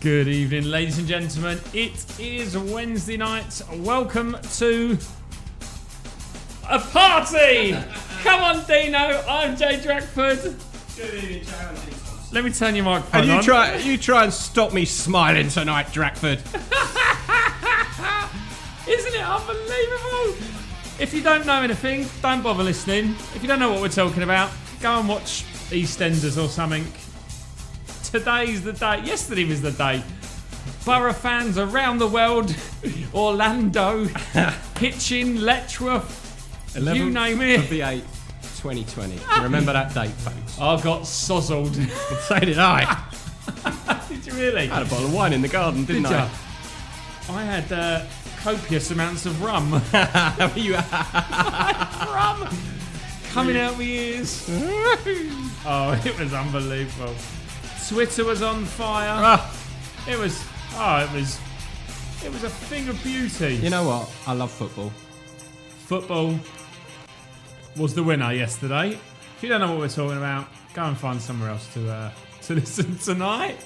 Good evening, ladies and gentlemen. It is Wednesday night. Welcome to a party. Come on, Dino. I'm Jay Drackford. Good evening, Jay. Let me turn your microphone And on. you try and stop me smiling tonight, Drackford. Isn't it unbelievable? If you don't know anything, don't bother listening. If you don't know what we're talking about, go and watch EastEnders or something. Today's the day. Yesterday was the day. Borough fans around the world, Orlando, Hitchin, Letchworth, you name it. Of the 8th, 2020. Remember that date, folks. I got sozzled. So did I. Did you really? I had a bottle of wine in the garden, didn't I? I had copious amounts of rum. Rum coming out my ears. Oh, it was unbelievable. Twitter was on fire. It was a thing of beauty. You know what? I love football. Football was the winner yesterday. If you don't know what we're talking about, go and find somewhere else to listen tonight.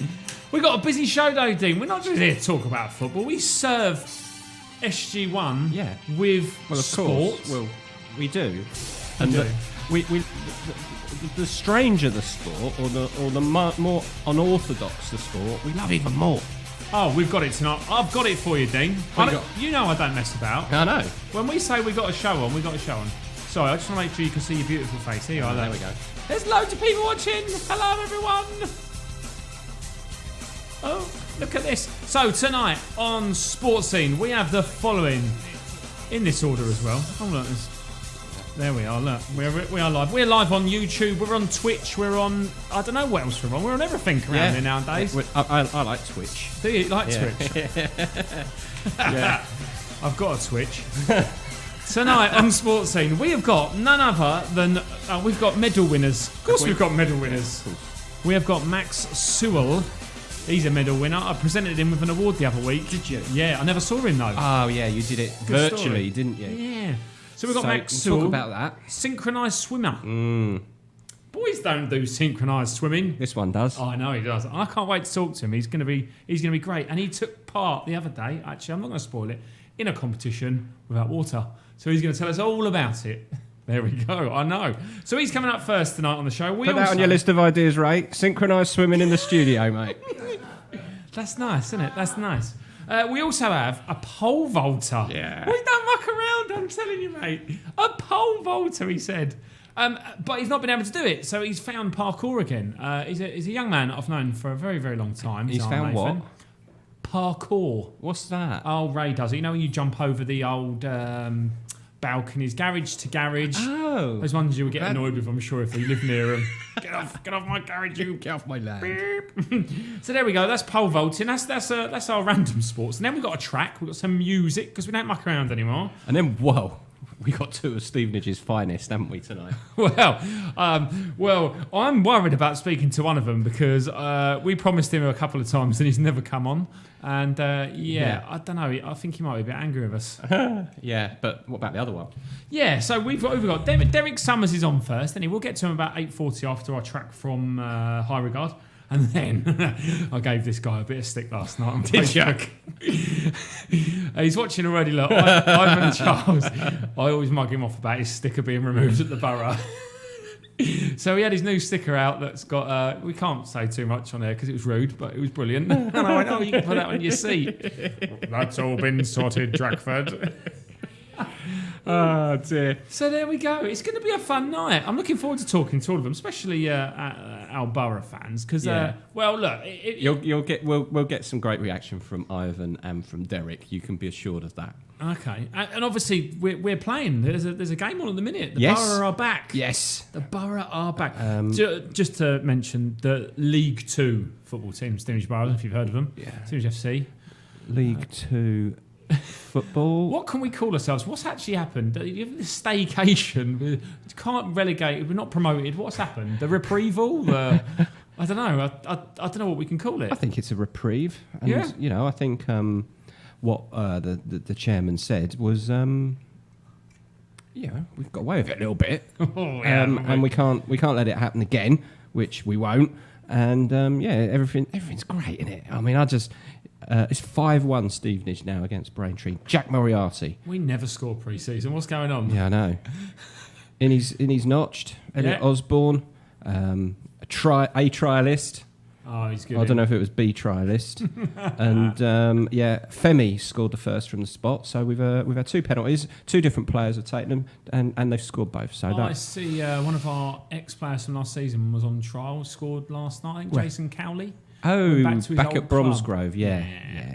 We've got a busy show though, Dean. We're not just here to talk about football. We serve SG1 with sport. Course. Well, we do. And the stranger the sport, or the more unorthodox the sport, we love even more. Oh, we've got it tonight. I've got it for you, Dean. You know I don't mess about. I know. When we say we got a show on, we got a show on. Sorry, I just want to make sure you can see your beautiful face. Here you are. There we go. There's loads of people watching. Hello, everyone. Oh, look at this. So tonight on Sports Scene, we have the following in this order as well. Oh look, there we are. Look, we are live. We're live on YouTube. We're on Twitch. We're on. I don't know what else we're on. We're on everything around here nowadays. I like Twitch. Do you like Twitch? Yeah. I've got a Twitch. Tonight on Sports Scene, we have got none other than we've got medal winners. Of course, we've got medal winners. We have got Max Sewell. He's a medal winner. I presented him with an award the other week. Did you? Yeah, I never saw him though. Oh yeah, you did it Good virtually, story. didn't you? Yeah. So we've got Max we'll Sewell. talk about that. Synchronised swimmer. Boys don't do synchronised swimming. This one does. Oh, I know he does. I can't wait to talk to him. He's going to be great. And he took part the other day. Actually, I'm not going to spoil it. In a competition without water. So he's going to tell us all about it. There we go. I know. So he's coming up first tonight on the show. Put that on your list of ideas, Ray. Synchronised swimming in the studio, mate. That's nice, isn't it? That's nice. We also have a pole vaulter. Yeah. We don't muck around, I'm telling you, mate. A pole vaulter, he said. But he's not been able to do it, so he's found parkour again. He's a young man that I've known for a very, very long time. He's found Nathan. what? Parkour. What's that? Oh, Ray does it. You know when you jump over the old balconies, garage to garage? Oh. Those ones you would get annoyed with, I'm sure, if you live near them. Get off my garage, you. Get off my land. So there we go. That's pole vaulting. That's our random sports. And then we've got a track. We've got some music because we don't muck around anymore. And then, whoa, we got two of Stevenage's finest, haven't we, tonight? Well, I'm worried about speaking to one of them because we promised him a couple of times and he's never come on. And I don't know. I think he might be a bit angry with us. Yeah, but what about the other one? Yeah, so we've got Derek Summers is on first, and we'll get to him about 8:40 after our track from High Regard. And then I gave this guy a bit of stick last night on Facebook. He's watching already. Look, Ivan Charles. I always mug him off about his sticker being removed at the Borough. So he had his new sticker out that's got, we can't say too much on there because it was rude, but it was brilliant. And I went, oh, you can put that on your seat. That's all been sorted, Drackford. Oh dear. So there we go. It's going to be a fun night. I'm looking forward to talking to all of them, especially our Borough fans, because well, look, we'll get some great reaction from Ivan and from Derek. You can be assured of that. Okay, and obviously we're playing. There's a game on at the minute. The Yes. Borough are back. Yes, the Borough are back. Just to mention the League 2 football team, Stevenage Borough, if you've heard of them. Yeah. Stevenage FC. League 2 football. What can we call ourselves? What's actually happened? You have this staycation. We can't relegate. We're not promoted. What's happened? The reprieval? I don't know. I don't know what we can call it. I think it's a reprieve. And, I think what the chairman said was, we've got away with it a little bit, and we can't let it happen again, which we won't. And everything's great in it. I mean, it's 5-1 Stevenage now against Braintree. Jack Moriarty. We never score pre-season. What's going on? Yeah, I know. He's notched. Elliot Osborne, a trialist. Oh, he's good. I don't know if it was B trialist. And Femi scored the first from the spot. So we've had 2 penalties. 2 different players have taken them, and they've scored both. So I see one of our ex-players from last season was on trial, scored last night. I think Jason Cowley. Oh, back at Bromsgrove, yeah,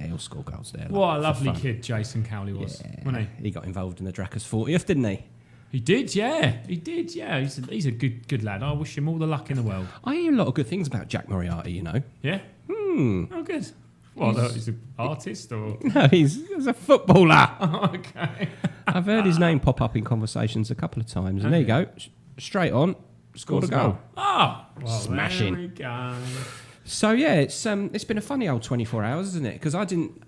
he'll score goals there. What a lovely kid Jason Cowley was, wasn't he? He got involved in the Drakkers 40th, didn't he? He did, yeah. He's a good lad. I wish him all the luck in the world. I hear a lot of good things about Jack Moriarty, you know. Yeah? Oh, good. What, he's an artist or...? No, he's a footballer. Okay. I've heard his name pop up in conversations a couple of times, and there you go. Straight on, scored a goal. Oh, well, smashing. There we go. So, yeah, it's been a funny old 24 hours, isn't it? Because I don't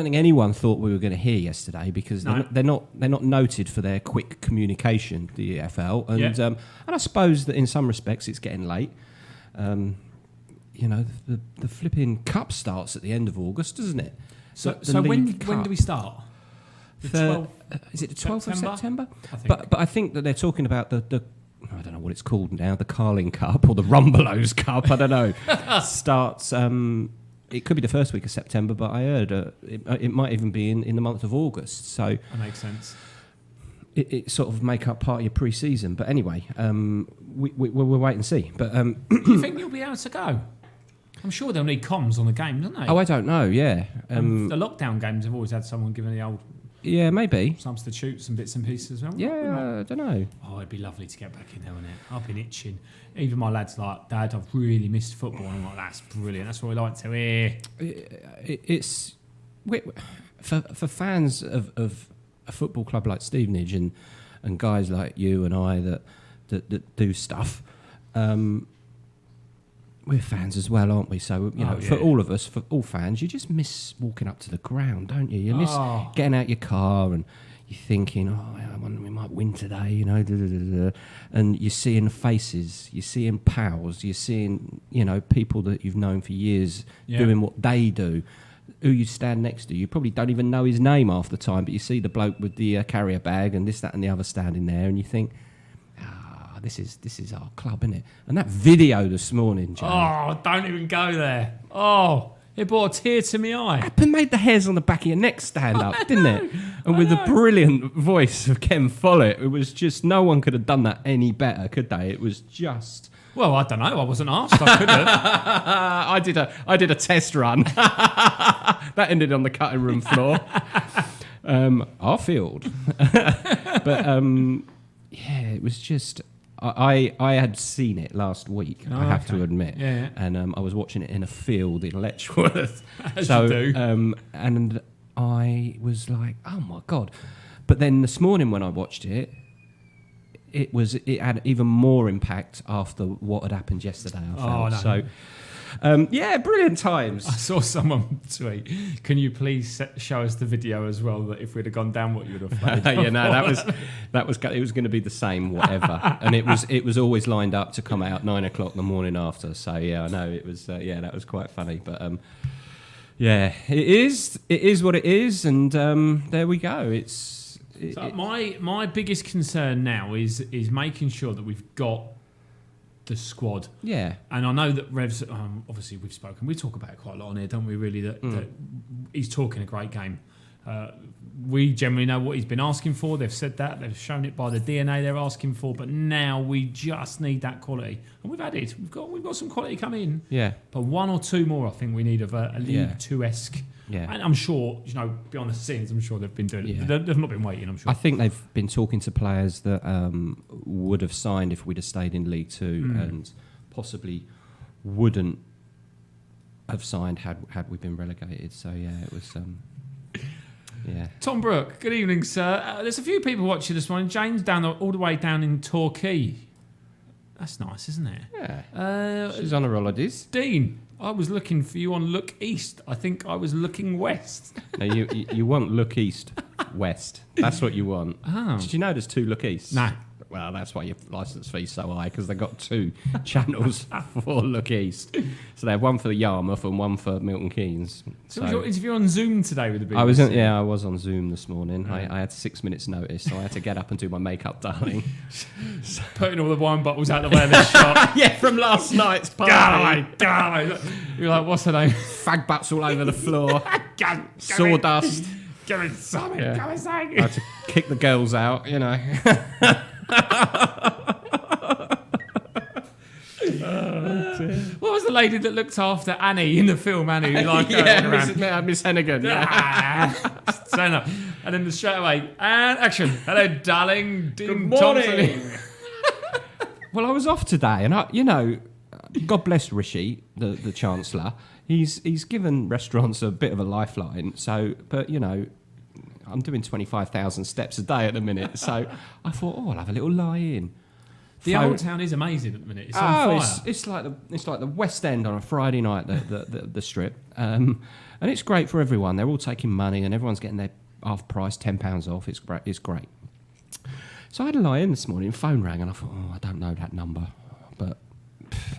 think anyone thought we were going to hear yesterday because they're not noted for their quick communication, the EFL, and I suppose that in some respects it's getting late. You know, the flipping cup starts at the end of August, doesn't it? So when do we start? Is it the 12th of September? I think. But I think that they're talking about the I don't know what it's called now, the Carling Cup or the Rumbelows Cup. I don't know. Starts. It could be the first week of September, but I heard it might even be in the month of August. So that makes sense. It sort of make up part of your pre-season. But anyway, we'll wait and see. But do you think you'll be able to go? I'm sure they'll need comms on the game, don't they? Oh, I don't know. Yeah, the lockdown games have always had someone giving the old maybe substitutes and bits and pieces as well. Yeah, I don't know. Oh, it'd be lovely to get back in there, wouldn't it? I've been itching. Even my lads like, Dad, I've really missed football. And I'm like, that's brilliant. That's what we like to hear. It's for fans of a football club like Stevenage and guys like you and I that do stuff. We're fans as well, aren't we? So for all of us, for all fans, you just miss walking up to the ground, don't you? You miss getting out your car and you're thinking, I wonder we might win today, you know. And you're seeing faces, you're seeing pals, you're seeing people that you've known for years doing what they do. Who you stand next to, you probably don't even know his name half the time, but you see the bloke with the carrier bag and this, that, and the other standing there, and you think, this is our club, isn't it? And that video this morning, Jay. Oh, don't even go there. Oh, it brought a tear to my eye. It made the hairs on the back of your neck stand up, didn't it? And with the brilliant voice of Ken Follett, it was just, no one could have done that any better, could they? It was just... Well, I don't know. I wasn't asked. I could have. I did a test run. That ended on the cutting room floor. Our field. But it was just... I had seen it last week, I have to admit. Yeah. And I was watching it in a field in Letchworth. As you do. And I was like, oh my God. But then this morning when I watched it, it had even more impact after what had happened yesterday, I felt. No. So, brilliant times. I saw someone tweet, can you please show us the video as well, that if we'd have gone down what you would have played? it was going to be the same whatever. And it was always lined up to come out 9 o'clock the morning after. So I know it was, that was quite funny. But it is what it is. And there we go. So my biggest concern now is making sure that we've got the squad. Yeah. And I know that Rev's, obviously we've spoken, we talk about it quite a lot on here, don't we, really, that he's talking a great game. We generally know what he's been asking for. They've said that. They've shown it by the DNA they're asking for. But now we just need that quality. And we've had it. We've got some quality coming in. Yeah. But 1 or 2 more, I think we need of a League 2-esque. Yeah. And I'm sure, behind the scenes, I'm sure they've been doing it. They've not been waiting, I'm sure. I think they've been talking to players that would have signed if we'd have stayed in League 2 and possibly wouldn't have signed had we been relegated. So, it was... Tom Brooke, good evening, sir. There's a few people watching this morning. James all the way down in Torquay. That's nice, isn't it? Yeah. She's on her holidays. Dean, I was looking for you on Look East. I think I was looking west. No, you want Look East, West. That's what you want. Oh. Did you know there's 2 Look Easts? No. Well, that's why your licence fee's so high, because they've got 2 channels for Look East. So they have one for Yarmouth and one for Milton Keynes. So was your interview on Zoom today with the BBC? I was on Zoom this morning. I had 6 minutes notice, so I had to get up and do my makeup, darling. Putting all the wine bottles out the way of the shop. Yeah, from last night's party. Go. You're like, what's her name? Fag butts all over the floor. Sawdust. Give me something. Yeah. Give me something. I had to kick the girls out, you know. What was the lady that looked after Annie in the film? Annie, like Miss Hennigan. So enough. And then straight away, and action. Hello, darling. Good morning. Well, I was off today, and God bless Rishi, the Chancellor. He's given restaurants a bit of a lifeline. So, but I'm doing 25,000 steps a day at the minute. So I thought, I'll have a little lie in. The Old Town is amazing at the minute. It's on fire. It's like the West End on a Friday night, the strip, and it's great for everyone. They're all taking money, and everyone's getting their half price, £10 off. It's great. It's great. So I had a lie in this morning. Phone rang, and I thought, I don't know that number, but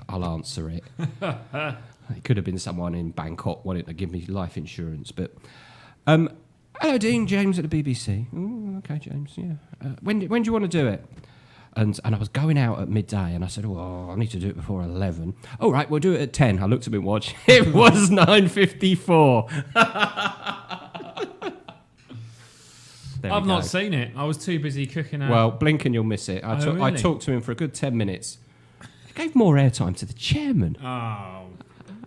I'll answer it. It could have been someone in Bangkok wanting to give me life insurance, but. Hello, Dean. James at the BBC. Oh, okay, James. Yeah. When do you want to do it? And I was going out at midday, and I said, I need to do it before 11. All right, we'll do it at 10. I looked at my watch. It was 9:54. I've not seen it. I was too busy cooking out. Well, blink and you'll miss it. I talked to him for a good 10 minutes. I gave more airtime to the chairman. Oh,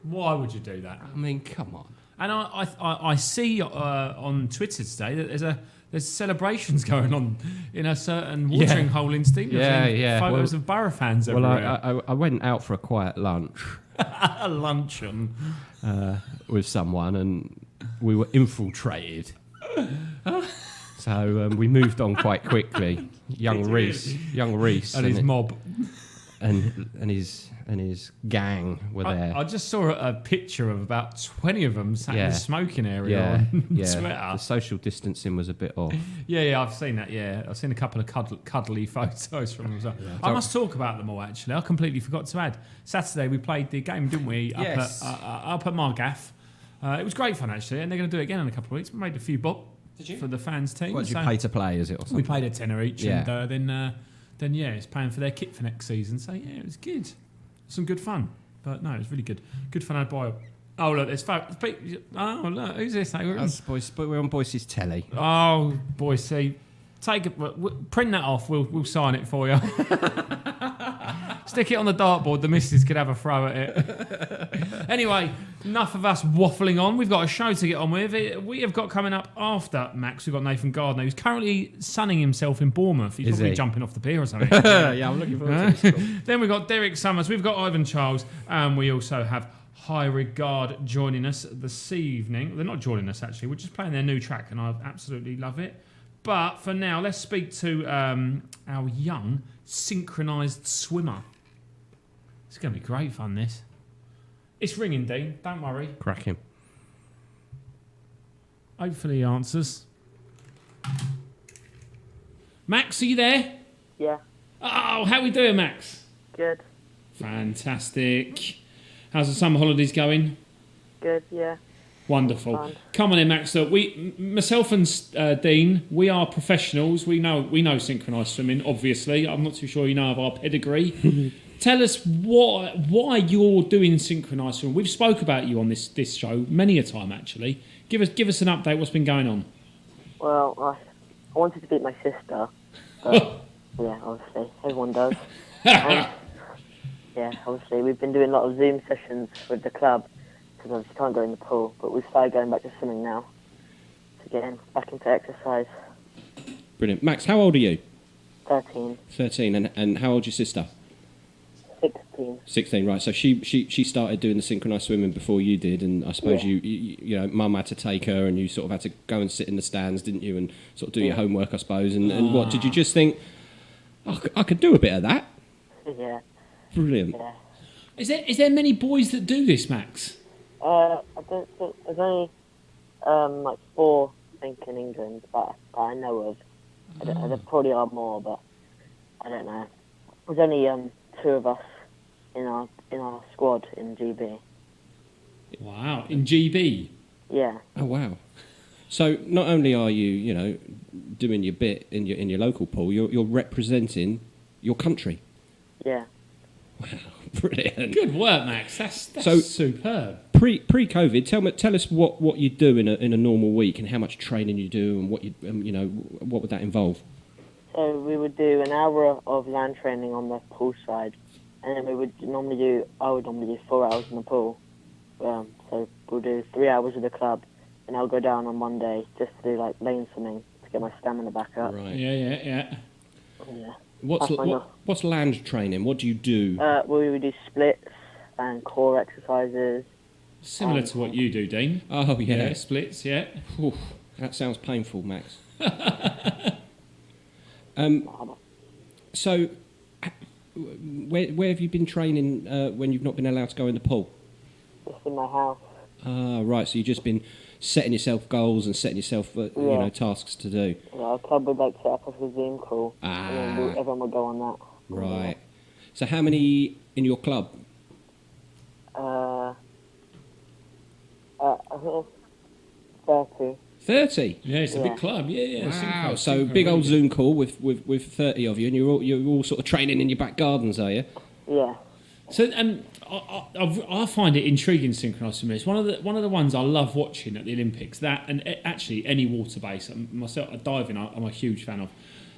why would you do that? I mean, come on. And I see on Twitter today that there's celebrations going on in a certain watering hole in Stevenage. Yeah. Photos of Borough fans everywhere. Well, I went out for a quiet lunch. A luncheon. With someone, and we were infiltrated. So we moved on quite quickly. Young Reese, and his mob, and his gang were there. I just saw a picture of about 20 of them sat in the smoking area on Twitter. The social distancing was a bit off. Yeah, I've seen that. Yeah, I've seen a couple of cuddly photos from them as well. I must talk about them all, actually. I completely forgot to add. Saturday we played the game, didn't we? Yes. Up at Margaff. It was great fun, actually, and they're going to do it again in a couple of weeks. We made a few bob for the fans team. What did you pay to play, is it? Or something? We paid a tenner each, and then it's paying for their kit for next season. So yeah, it was good. Some good fun. But no, it was really good. Good fun had by. Oh look, there's oh look, who's this? We're on Boyce's telly. Oh, Boyce, take it, print that off. We'll sign it for you. Stick it on the dartboard. The missus could have a throw at it. Anyway, enough of us waffling on. We've got a show to get on with. We have got coming up after Max. We've got Nathan Gardner, who's currently sunning himself in Bournemouth. He's probably jumping off the pier or something. Yeah, I'm looking forward to this. Then we've got Derek Summers. We've got Ivan Charles, and we also have High Regard joining us this evening. They're not joining us, actually. We're just playing their new track, and I absolutely love it. But for now, let's speak to our young synchronised swimmer. It's going to be great fun, this. It's ringing, Dean. Don't worry. Crack him. Hopefully he answers. Max, are you there? Yeah. Oh, how we doing, Max? Good. Fantastic. How's the summer holidays going? Good, yeah. Wonderful. Fun. Come on in, Max. Look, myself and Dean, we are professionals. We know synchronised swimming, obviously. I'm not too sure you know of our pedigree. Tell us why you're doing synchronised swimming. We've spoke about you on this show many a time, actually. Give us an update. What's been going on? Well, I wanted to beat my sister, but yeah, obviously everyone does. And, yeah, obviously we've been doing a lot of Zoom sessions with the club because obviously can't go in the pool, but we've started going back to swimming now to get back into exercise. Brilliant. Max, how old are you? 13. 13, and how old's your sister? 16. 16, right. So she started doing the synchronised swimming before you did, and I suppose you know, Mum had to take her, and you sort of had to go and sit in the stands, didn't you, and sort of do your homework, I suppose. And what did you just think? I could do a bit of that. Yeah. Brilliant. Yeah. Is there many boys that do this, Max? I don't think there's only like 4, I think, in England that I know of. There probably are more, but I don't know. There's only 2 of us in our squad in GB. Wow, in GB? Yeah. Oh, wow. So not only are you, doing your bit in your local pool, you're representing your country. Yeah. Wow, brilliant. Good work, Max. That's so superb. Pre-COVID, tell us what you do in a normal week and how much training you do and what what would that involve? So we would do an hour of land training on the pool side, and then I would normally do 4 hours in the pool. So we'll do 3 hours with the club, and I'll go down on Monday just to do like lane swimming to get my stamina back up. Right. Yeah. Yeah. What's land training? What do you do? We would do splits and core exercises. Similar to what you do, Dean. Oh, yeah. Splits, yeah. Oof, that sounds painful, Max. So, where have you been training when you've not been allowed to go in the pool? Just in my house. Ah, right. So you've just been setting yourself goals and setting yourself, tasks to do. Yeah, our club would set up a Zoom call, and then everyone would go on that. Right. So how many in your club? I think it's 30. 30. Yeah, it's a big club. Yeah. Wow. So big old Zoom call with 30 of you, and you're all sort of training in your back gardens, are you? Yeah. So I find it intriguing, synchronised swimming. It's one of the ones I love watching at the Olympics. That and actually any water base. Myself, diving, I'm a huge fan of.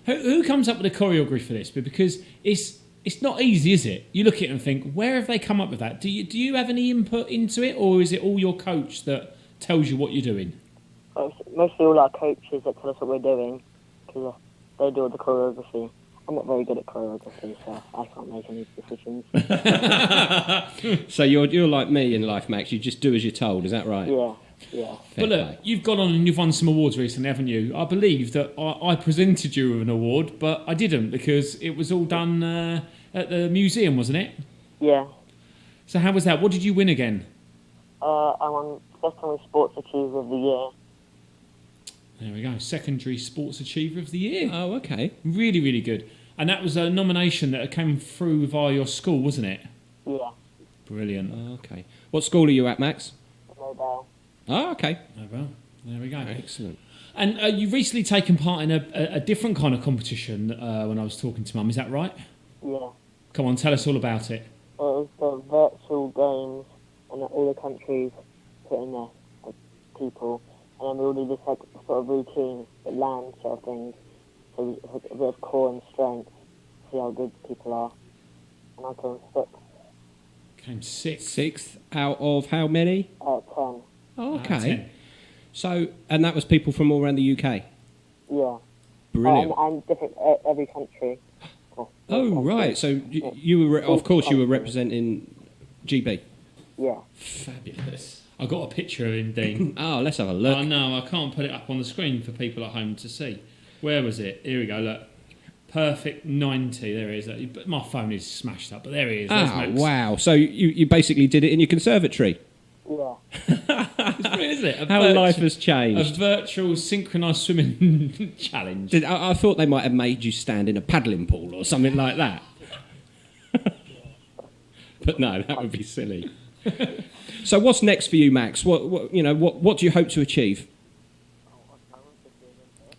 Who comes up with the choreography for this? Because it's not easy, is it? You look at it and think, where have they come up with that? Do you have any input into it, or is it all your coach that tells you what you're doing? Mostly all our coaches that tell us what we're doing, because they do all the choreography. I'm not very good at choreography, so I can't make any decisions. So you're like me in life, Max. You just do as you're told. Is that right? Yeah. But look, you've gone on and you've won some awards recently, haven't you? I believe that I presented you with an award, but I didn't because it was all done at the museum, wasn't it? Yeah. So how was that? What did you win again? I won Secondary Sports Achiever of the Year. There we go. Secondary Sports Achiever of the Year. Oh, okay. Really, really good. And that was a nomination that came through via your school, wasn't it? Yeah. Brilliant. Okay. What school are you at, Max? Nobel. Oh, okay. Oh, well, there we go. Excellent. And you've recently taken part in a different kind of competition when I was talking to Mum, is that right? Yeah. Come on, tell us all about it. It was the virtual games, and all the countries put in their people. And then we all do this sort of routine, but land sort of things. So a bit of core and strength, see how good people are. And I came 6th. Came 6th. 6th out of how many? 10. Oh, okay. 10. So, and that was people from all around the UK? Yeah. Brilliant. And different, every country. Oh, right. So you were, of course, you were representing GB? Yeah. Fabulous. I got a picture of him, Dean. Oh, let's have a look. Oh, no, I can't put it up on the screen for people at home to see. Where was it? Here we go, look. Perfect 90. There he is. But my phone is smashed up, but there he is. Oh, wow. So you basically did it in your conservatory? Yeah. It's brilliant, isn't it? How life has changed. A virtual synchronised swimming challenge. I thought they might have made you stand in a paddling pool or something like that. But no, that would be silly. So what's next for you, Max? What do you hope to achieve?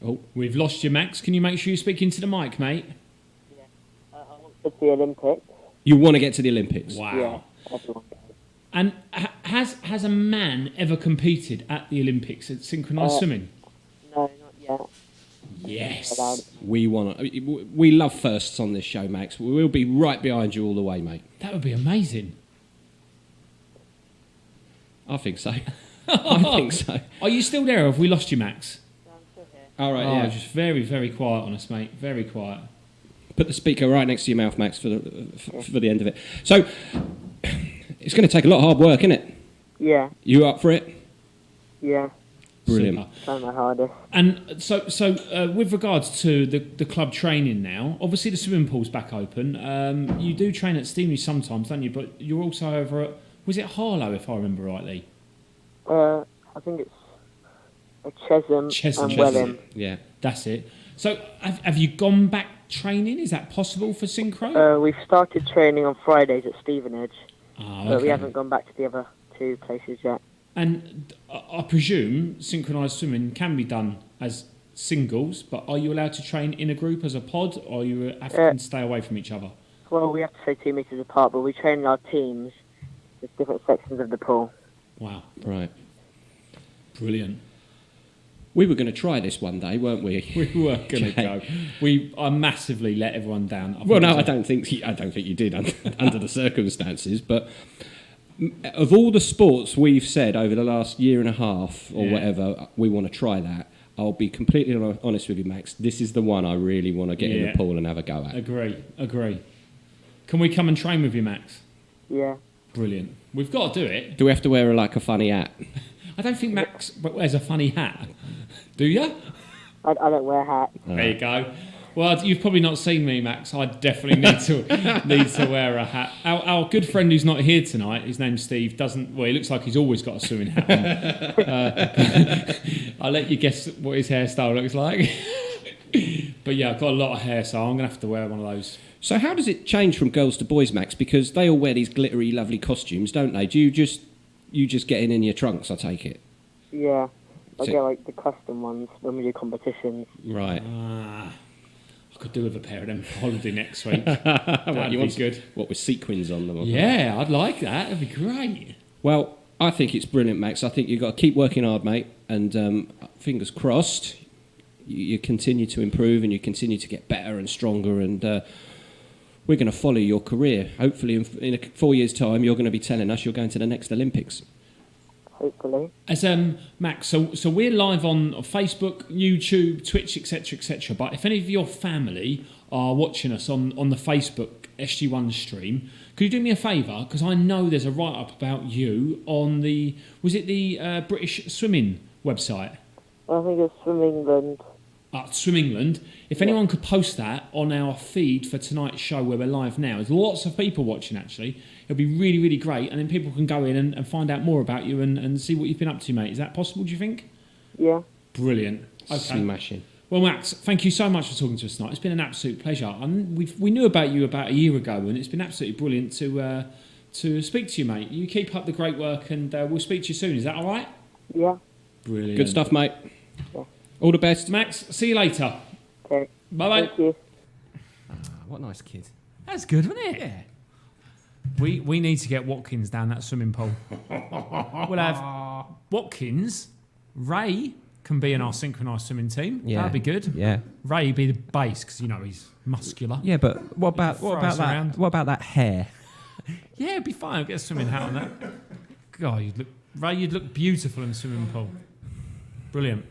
Oh, we've lost you, Max. Can you make sure you speak into the mic, mate? Yeah. I want to the Olympics. You want to get to the Olympics? Wow. Yeah, everyone does. And has a man ever competed at the Olympics at synchronised swimming? No, not yet. Yes. We love firsts on this show, Max. We'll be right behind you all the way, mate. That would be amazing. I think so. I think so. Are you still there, or have we lost you, Max? No, I'm still here. All right, Oh, yeah. just very, very quiet on us, mate. Very quiet. Put the speaker right next to your mouth, Max, for the end of it. So, it's going to take a lot of hard work, isn't it? Yeah. You up for it? Yeah. Brilliant. Super. Trying my hardest. And so with regards to the club training now, obviously the swimming pool's back open. You do train at Steamley sometimes, don't you? But you're also over at, was it Harlow, if I remember rightly? I think it's Chesham and Welling. Yeah. That's it. So have you gone back training? Is that possible for synchro? We've started training on Fridays at Stevenage, Okay. but we haven't gone back to the other 2 places yet. And I presume synchronised swimming can be done as singles, but are you allowed to train in a group as a pod, or you have to stay away from each other? Well, we have to stay 2 metres apart, but we train in our teams with different sections of the pool. Wow. Right. Brilliant. We were going to try this one day, weren't we? We were going to go. I massively let everyone down. I don't think you did under the circumstances. But of all the sports we've said over the last year and a half or whatever, we want to try that. I'll be completely honest with you, Max. This is the one I really want to get in the pool and have a go at. Agree. Can we come and train with you, Max? Yeah. Brilliant. We've got to do it. Do we have to wear a funny hat? I don't think Max wears a funny hat. Do you? I don't wear a hat. There you go. Well, you've probably not seen me, Max. I definitely need to wear a hat. Our good friend who's not here tonight, his name's Steve, he looks like he's always got a swimming hat on. I'll let you guess what his hairstyle looks like. But yeah, I've got a lot of hair, so I'm going to have to wear one of those. So how does it change from girls to boys, Max? Because they all wear these glittery, lovely costumes, don't they? Do you just get in your trunks, I take it? Yeah. I get like the custom ones when we do competitions. Right. I could do with a pair of them for holiday next week. That'd be good. What, with sequins on them? Yeah, I'd like that. That'd be great. Well, I think it's brilliant, Max. I think you've got to keep working hard, mate. And fingers crossed, you continue to improve and you continue to get better and stronger. And we're going to follow your career. Hopefully, in 4 years' time, you're going to be telling us you're going to the next Olympics. Hopefully. As Max, so we're live on Facebook, YouTube, Twitch, etc. But if any of your family are watching us on the Facebook SG1 stream, could you do me a favour? Because I know there's a write-up about you on the British Swimming website? I think it's Swim England. Swim England. If anyone could post that on our feed for tonight's show where we're live now, there's lots of people watching actually. It'll be really, really great, and then people can go in and find out more about you and see what you've been up to, mate. Is that possible, do you think? Yeah. Brilliant. Okay. Smashing. Well, Max, thank you so much for talking to us tonight. It's been an absolute pleasure. We knew about you about a year ago, and it's been absolutely brilliant to speak to you, mate. You keep up the great work, and we'll speak to you soon. Is that all right? Yeah. Brilliant. Good stuff, mate. Yeah. All the best. Max, see you later. Okay. Bye-bye. Thank you. What a nice kid. That's good, wasn't it? Yeah. We need to get Watkins down that swimming pool. We'll have Watkins, Ray can be in our synchronised swimming team. Yeah. That'd be good. Yeah. Ray be the base because he's muscular. Yeah, but what about that? What about that hair? Yeah, it'd be fine. I'll get a swimming hat on that. God, you'd look beautiful in the swimming pool. Brilliant.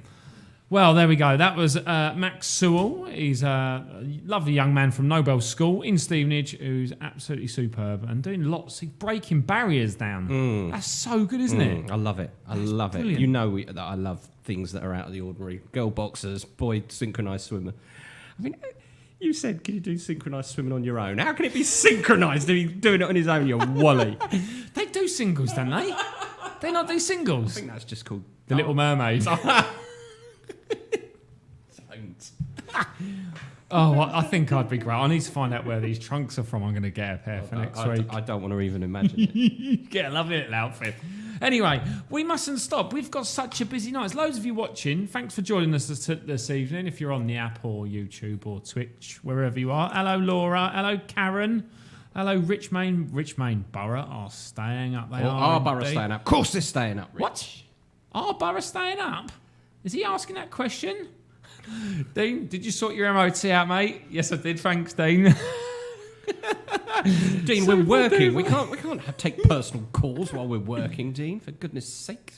Well, there we go. That was Max Sewell. He's a lovely young man from Nobel School in Stevenage who's absolutely superb and doing lots. He's breaking barriers down. That's so good, isn't it? I love it. I love it. Brilliant. You know that I love things that are out of the ordinary. Girl boxers, boy synchronised swimmer. I mean, you said, can you do synchronised swimming on your own? How can it be synchronised if he's doing it on his own, you wally? They do singles, don't they? They not do singles? I think that's just called The Little Mermaid. Oh, I think I'd be great. I need to find out where these trunks are from. I'm going to get a pair for next week. I don't want to even imagine it. Get a lovely little outfit. Anyway, we mustn't stop. We've got such a busy night. There's loads of you watching. Thanks for joining us this evening. If you're on the app or YouTube or Twitch, wherever you are. Hello, Laura. Hello, Karen. Hello, Richmain Borough are staying up. They are. Our borough staying up. Of course they're staying up, Rich. What? Our borough staying up? Is he asking that question? Dean, did you sort your MOT out, mate? Yes, I did. Thanks, Dean. Dean, we're working. We can't take personal calls while we're working, Dean. For goodness' sake.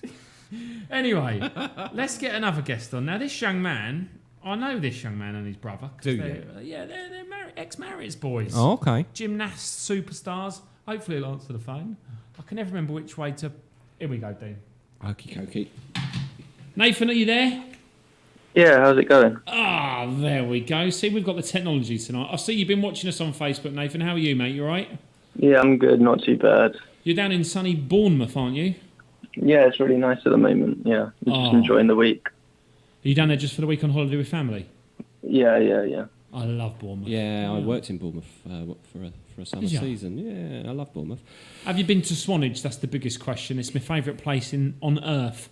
Anyway, let's get another guest on. Now, this young man, I know this young man and his brother. Do you? Yeah, they're ex-Marriott boys. Oh, okay. Gymnasts, superstars. Hopefully he'll answer the phone. I can never remember which way to... Here we go, Dean. Okie dokie. Nathan, are you there? Yeah, how's it going? There we go. See, we've got the technology tonight. I see you've been watching us on Facebook, Nathan. How are you, mate? You all right? Yeah, I'm good, not too bad. You're down in sunny Bournemouth, aren't you? Yeah, it's really nice at the moment, yeah. I'm just enjoying the week. Are you down there just for the week on holiday with family? Yeah. I love Bournemouth. Yeah, I worked in Bournemouth for a summer Did you? season. Yeah, I love Bournemouth. Have you been to Swanage? That's the biggest question. It's my favourite place on earth.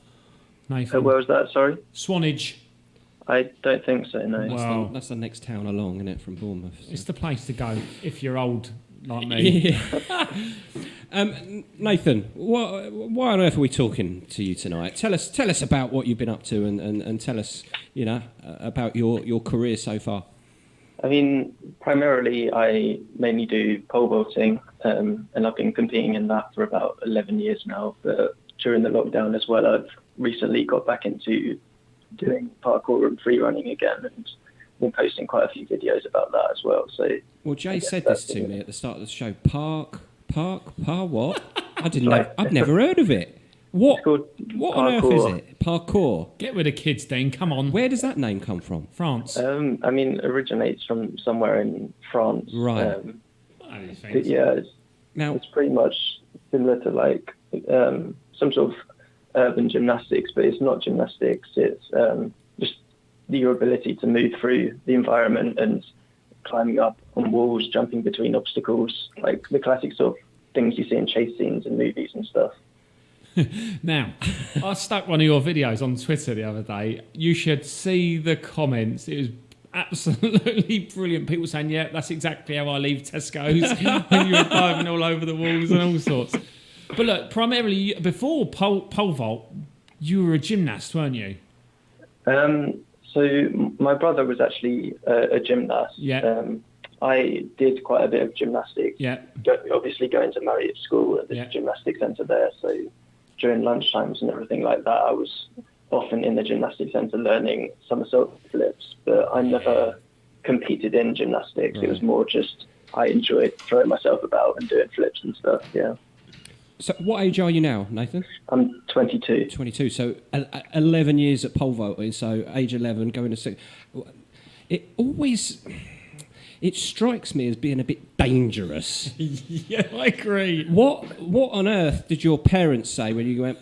Nathan. Where was that, sorry? Swanage. I don't think so, no. Wow. That's the next town along, isn't it, from Bournemouth? So. It's the place to go if you're old like me. Nathan, why on earth are we talking to you tonight? Tell us about what you've been up to and tell us, about your career so far. I mean, primarily I mainly do pole vaulting, and I've been competing in that for about 11 years now. But during the lockdown as well, I've recently got back into doing parkour and free running again, and been posting quite a few videos about that as well. So, well, Jay said this to me at the start of the show. Park what? I didn't know. I've never heard of it. What on earth is it? Parkour. Get with the kids, Dean. Come on. Where does that name come from? France. I mean, originates from somewhere in France. Right. But yeah, it's pretty much similar to like some sort of urban gymnastics, but it's not gymnastics. It's just your ability to move through the environment and climbing up on walls, jumping between obstacles, like the classic sort of things you see in chase scenes in movies and stuff. Now, I stuck one of your videos on Twitter the other day. You should see the comments. It was absolutely brilliant. People saying, yeah, that's exactly how I leave Tesco's when you were diving all over the walls and all sorts. But look, primarily, before pole vault, you were a gymnast, weren't you? So my brother was actually a gymnast. Yeah. I did quite a bit of gymnastics. Yeah. Obviously going to Marriott School at the gymnastics centre there. So during lunchtimes and everything like that, I was often in the gymnastics centre learning somersault flips. But I never competed in gymnastics. Right. It was more just I enjoyed throwing myself about and doing flips and stuff. Yeah. So what age are you now, Nathan? I'm 22. 22. So 11 years at pole vaulting. So age 11, going to 6. It strikes me as being a bit dangerous. Yeah, I agree. What on earth did your parents say when you went,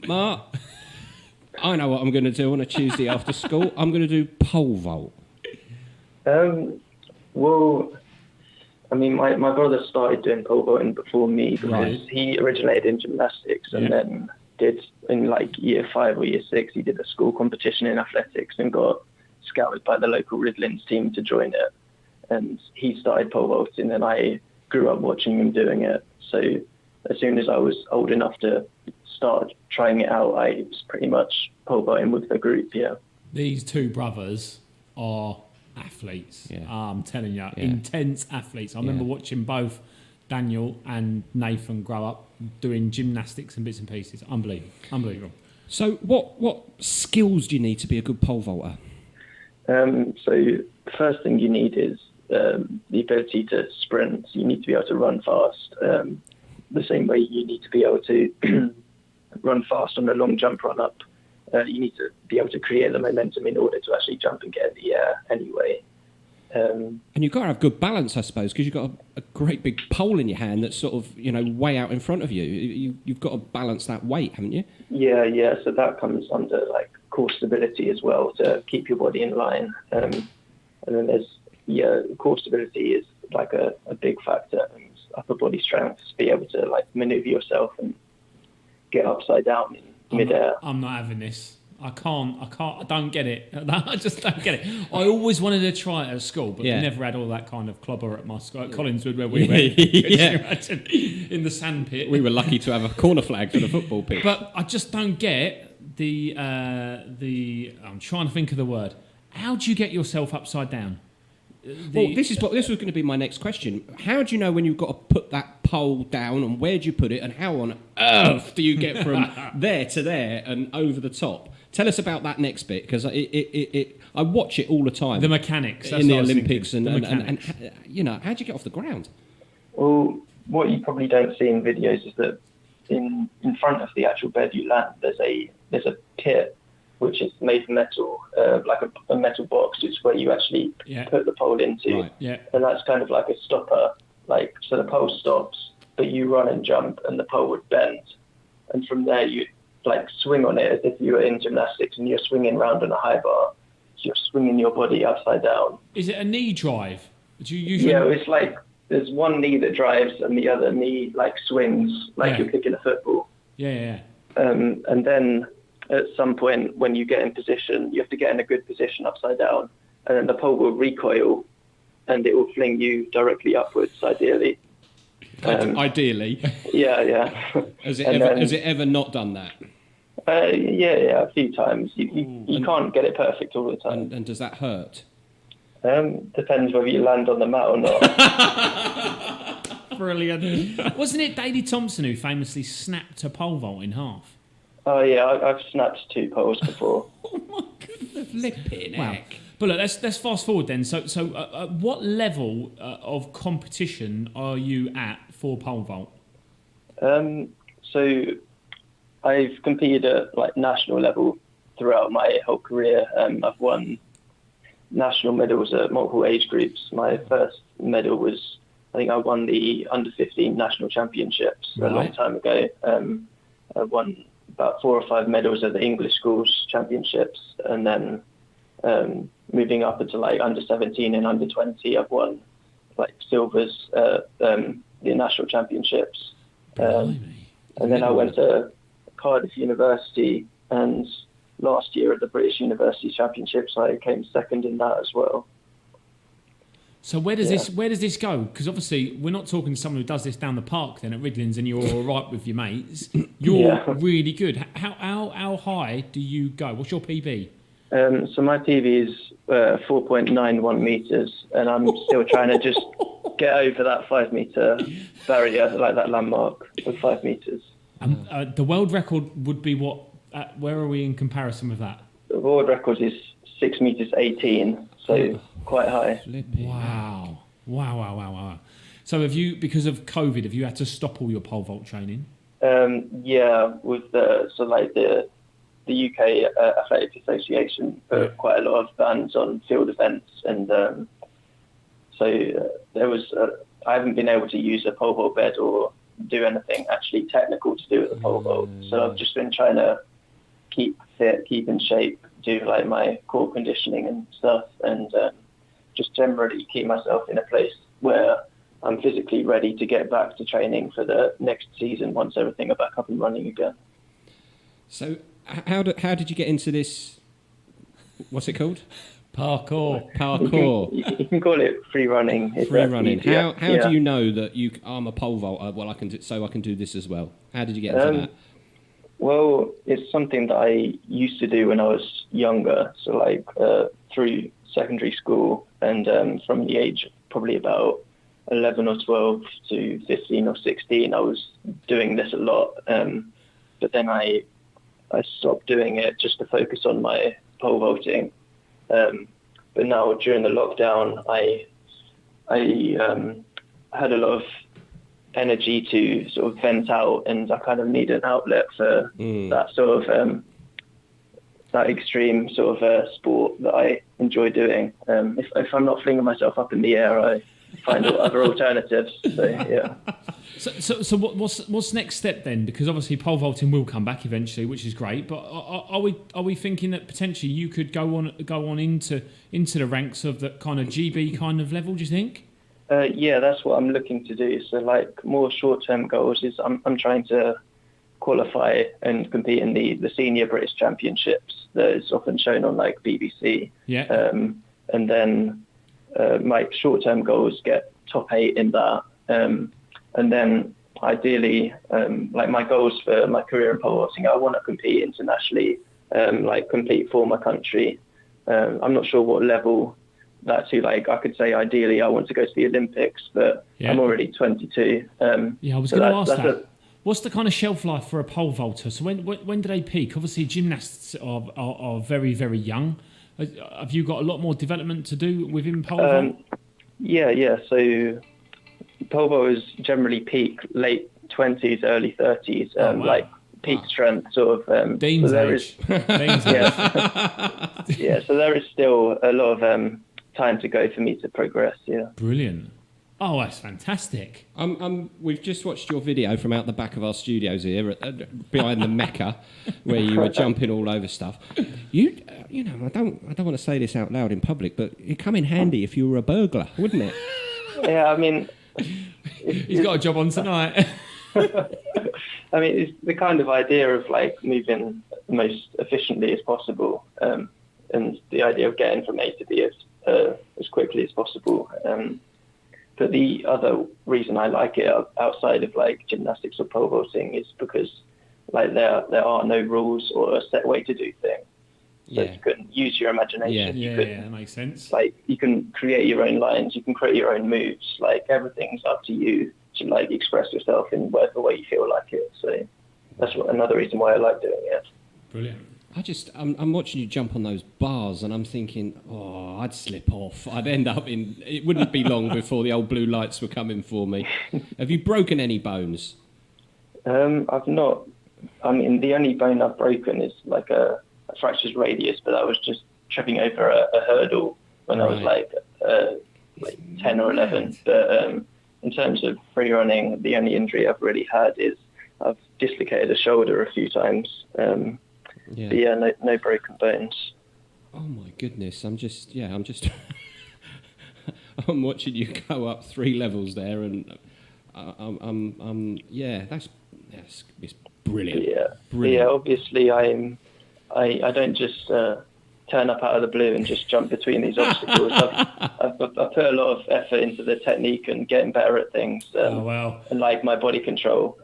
Ma, I know what I'm going to do on a Tuesday after school. I'm going to do pole vault. Well, I mean, my brother started doing pole vaulting before me because he originated in gymnastics and then did, in like year 5 or year 6, he did a school competition in athletics and got scouted by the local Ridlands team to join it. And he started pole vaulting and I grew up watching him doing it. So as soon as I was old enough to start trying it out, I was pretty much pole vaulting with the group, yeah. These two brothers are athletes. Yeah. I'm telling you, intense athletes. I remember watching both Daniel and Nathan grow up doing gymnastics and bits and pieces. Unbelievable. So what skills do you need to be a good pole vaulter? So the first thing you need is the ability to sprint. So you need to be able to run fast. The same way you need to be able to run fast on a long jump run up. You need to be able to create the momentum in order to actually jump and get in the air anyway. And you've got to have good balance, I suppose, because you've got a great big pole in your hand that's sort of, way out in front of you. You've got to balance that weight, haven't you? Yeah. So that comes under like core stability as well to keep your body in line. And then there's, core stability is like a big factor, and upper body strength to be able to like maneuver yourself and get upside down in midair. I'm not having this. I don't get it. I just don't get it. I always wanted to try it at school, but we never had all that kind of clobber at my school, at Collinswood, where we went. Could you imagine? In the sandpit. We were lucky to have a corner flag for the football pitch. But I just don't get the I'm trying to think of the word. How do you get yourself upside down? This was going to be my next question. How do you know when you've got to put that pole down, and where do you put it, and how on earth do you get from there to there and over the top? Tell us about that next bit, because I watch it all the time. The mechanics in the Olympics, and how do you get off the ground? Well, what you probably don't see in videos is that in front of the actual bed you land, there's a pit which is made of metal, like a metal box. It's where you actually put the pole into, right. And that's kind of like a stopper. Like, so the pole stops, but you run and jump, and the pole would bend, and from there you like swing on it as if you were in gymnastics, and you're swinging round on a high bar, you're swinging your body upside down. Is it a knee drive? Do you usually... Yeah, it's like there's one knee that drives and the other knee like swings like you're kicking a football. Yeah. And then at some point when you get in position, you have to get in a good position upside down, and then the pole will recoil and it will fling you directly upwards, ideally. Ideally? Yeah. Has it ever not done that? Yeah, a few times. You can't get it perfect all the time. And does that hurt? Depends whether you land on the mat or not. Brilliant. Wasn't it Daley Thompson who famously snapped a pole vault in half? Oh yeah, I've snapped 2 poles before. Oh my goodness. Flipping heck. But look, let's fast forward then. So what level of competition are you at for pole vault? So I've competed at like national level throughout my whole career. I've won national medals at multiple age groups. My first medal was, I think I won the under-15 national championships a long time ago. I won about 4 or 5 medals at the English schools championships, and then moving up into like under-17 and under-20, I've won like silvers at the national championships. And then I went to Cardiff University, and last year at the British University Championships, I came second in that as well. So where does this go? Because obviously we're not talking to someone who does this down the park then at Ridlands and you're all right with your mates. You're really good. How high do you go? What's your PB? So my PB is 4.91 meters, and I'm still trying to just get over that 5 meter barrier, like that landmark of 5 meters. The world record would be what? Where are we in comparison with that? The world record is 6 meters 18, so quite high. Wow. So have you, because of COVID, have you had to stop all your pole vault training? Yeah, with the UK Athletic Association put quite a lot of bans on field events, and there was I haven't been able to use a pole vault bed or do anything actually technical to do with the pole vault. So I've just been trying to keep fit, keep in shape, do like my core conditioning and stuff, and just generally keep myself in a place where I'm physically ready to get back to training for the next season once everything are back up and running again. So how did you get into this? What's it called? Parkour. You can call it free running. Free running. How do you know that I'm a pole vaulter? Well, I can do this as well. How did you get into that? Well, it's something that I used to do when I was younger. So like through secondary school, and from the age of probably about 11 or 12 to 15 or 16, I was doing this a lot. But then I stopped doing it just to focus on my pole vaulting. But now during the lockdown, I had a lot of energy to sort of vent out, and I kind of need an outlet for that sort of that extreme sort of sport that I enjoy doing. If I'm not flinging myself up in the air, I find other alternatives. So yeah. So what's next step then? Because obviously pole vaulting will come back eventually, which is great. But are we thinking that potentially you could go on into the ranks of the kind of GB kind of level? Do you think? Yeah, that's what I'm looking to do. So like more short-term goals is I'm trying to qualify and compete in the senior British Championships that is often shown on like BBC. Yeah. And then my short-term goals get top 8 in that. And then ideally, like my goals for my career in pole vaulting, I want to compete internationally, like compete for my country. I'm not sure what level that to. Like I could say ideally I want to go to the Olympics, but I'm already 22. I was going to ask that. What's the kind of shelf life for a pole vaulter? So when do they peak? Obviously gymnasts are very, very young. Have you got a lot more development to do within pole vault? Yeah. So pole vaulters generally peak late 20s, early 30s, like peak strength sort of. Dean's age. Yeah, so there is still a lot of time to go for me to progress. Yeah. Brilliant. Oh, that's fantastic. We've just watched your video from out the back of our studios here, behind the Mecca, where you were jumping all over stuff. You know, I don't want to say this out loud in public, but it'd come in handy if you were a burglar, wouldn't it? Yeah, I mean... He's got a job on tonight. I mean, it's the kind of idea of, like, moving most efficiently as possible, and the idea of getting from A to B as quickly as possible. But the other reason I like it outside of, like, gymnastics or pole vaulting is because, like, there are no rules or a set way to do things. So you can use your imagination. Yeah, that makes sense. Like, you can create your own lines, you can create your own moves. Like, everything's up to you to, like, express yourself in whatever way you feel like it. So that's another reason why I like doing it. Brilliant. I'm watching you jump on those bars and I'm thinking, oh, I'd slip off. I'd end up it wouldn't be long before the old blue lights were coming for me. Have you broken any bones? I've not. I mean, the only bone I've broken is like a fractured radius, but that was just tripping over a hurdle when I was like 10 or 11. But in terms of free running, the only injury I've really had is I've dislocated a shoulder a few times. But no broken bones. Oh my goodness! I'm just I'm watching you go up 3 levels there, and that's it's brilliant. Yeah. Obviously, I don't just turn up out of the blue and just jump between these obstacles. I've put a lot of effort into the technique and getting better at things. And like my body control.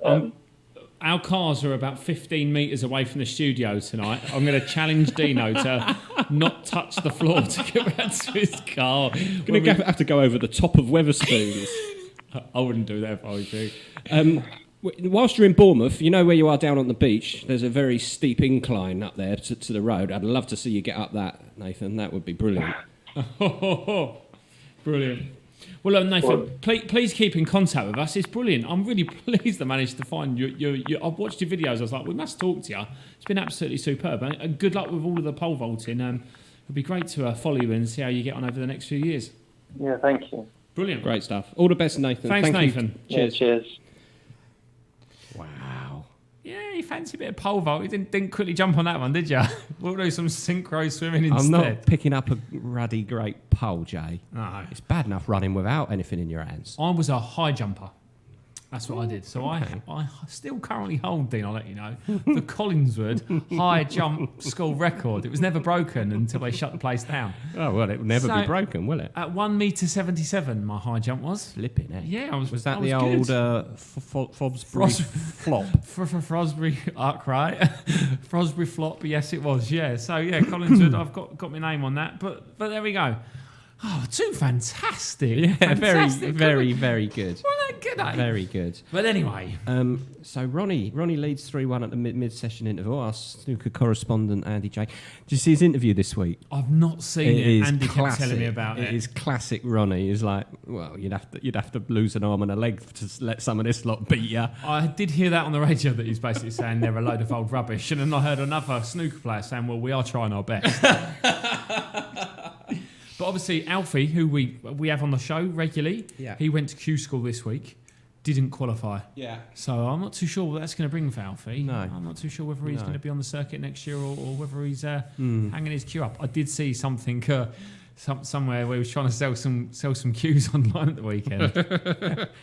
Our cars are about 15 metres away from the studio tonight. I'm going to challenge Dino to not touch the floor to get back to his car. Going to have to go over the top of Wetherspoons. I wouldn't do that if I was you. Whilst you're in Bournemouth, you know where you are down on the beach. There's a very steep incline up there to the road. I'd love to see you get up that, Nathan. That would be brilliant. Brilliant. Well, Nathan, please keep in contact with us. It's brilliant. I'm really pleased I managed to find you. I've watched your videos. I was like, we must talk to you. It's been absolutely superb. And good luck with all of the pole vaulting. It'd be great to follow you and see how you get on over the next few years. Yeah, thank you. Brilliant. Great stuff. All the best, Nathan. Thanks, Nathan. Cheers. Cheers. Wow. Yeah, you fancy a bit of pole vault. You didn't quickly jump on that one, did you? We'll do some synchro swimming instead. I'm not picking up a ruddy great pole, Jay. No. It's bad enough running without anything in your hands. I was a high jumper. That's what I did. So I still currently hold, Dean, I'll let you know, the Collingswood high jump school record. It was never broken until they shut the place down. Oh, well, it will never be broken, will it? At 1.77 m, my high jump was. Flipping it. Yeah, Was that the old Fosbury flop? Frosbury arc, right? Frosbury flop, yes it was, yeah. So, yeah, Collingswood, I've got my name on that. But there we go. Oh, too fantastic. Yeah, fantastic. very, very good. Well, they're good, eh? Very good. But anyway. So Ronnie leads 3-1 at the mid-session interval. Our snooker correspondent, Andy J. Did you see his interview this week? I've not seen it. Andy kept telling me about it. It is classic Ronnie. He's like, well, you'd have to lose an arm and a leg to let some of this lot beat you. I did hear that on the radio, that he's basically saying they're a load of old rubbish. And then I heard another snooker player saying, well, we are trying our best. But obviously, Alfie, who we have on the show regularly, he went to Q School this week, didn't qualify. Yeah. So I'm not too sure what that's going to bring for Alfie. No. I'm not too sure whether he's going to be on the circuit next year or whether he's hanging his queue up. I did see something somewhere where he was trying to sell some cues online at the weekend.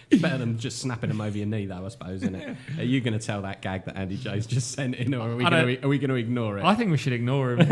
It's better than just snapping them over your knee, though, I suppose, isn't it? Are you going to tell that gag that Andy J's just sent in, or are we going to ignore it? I think we should ignore him.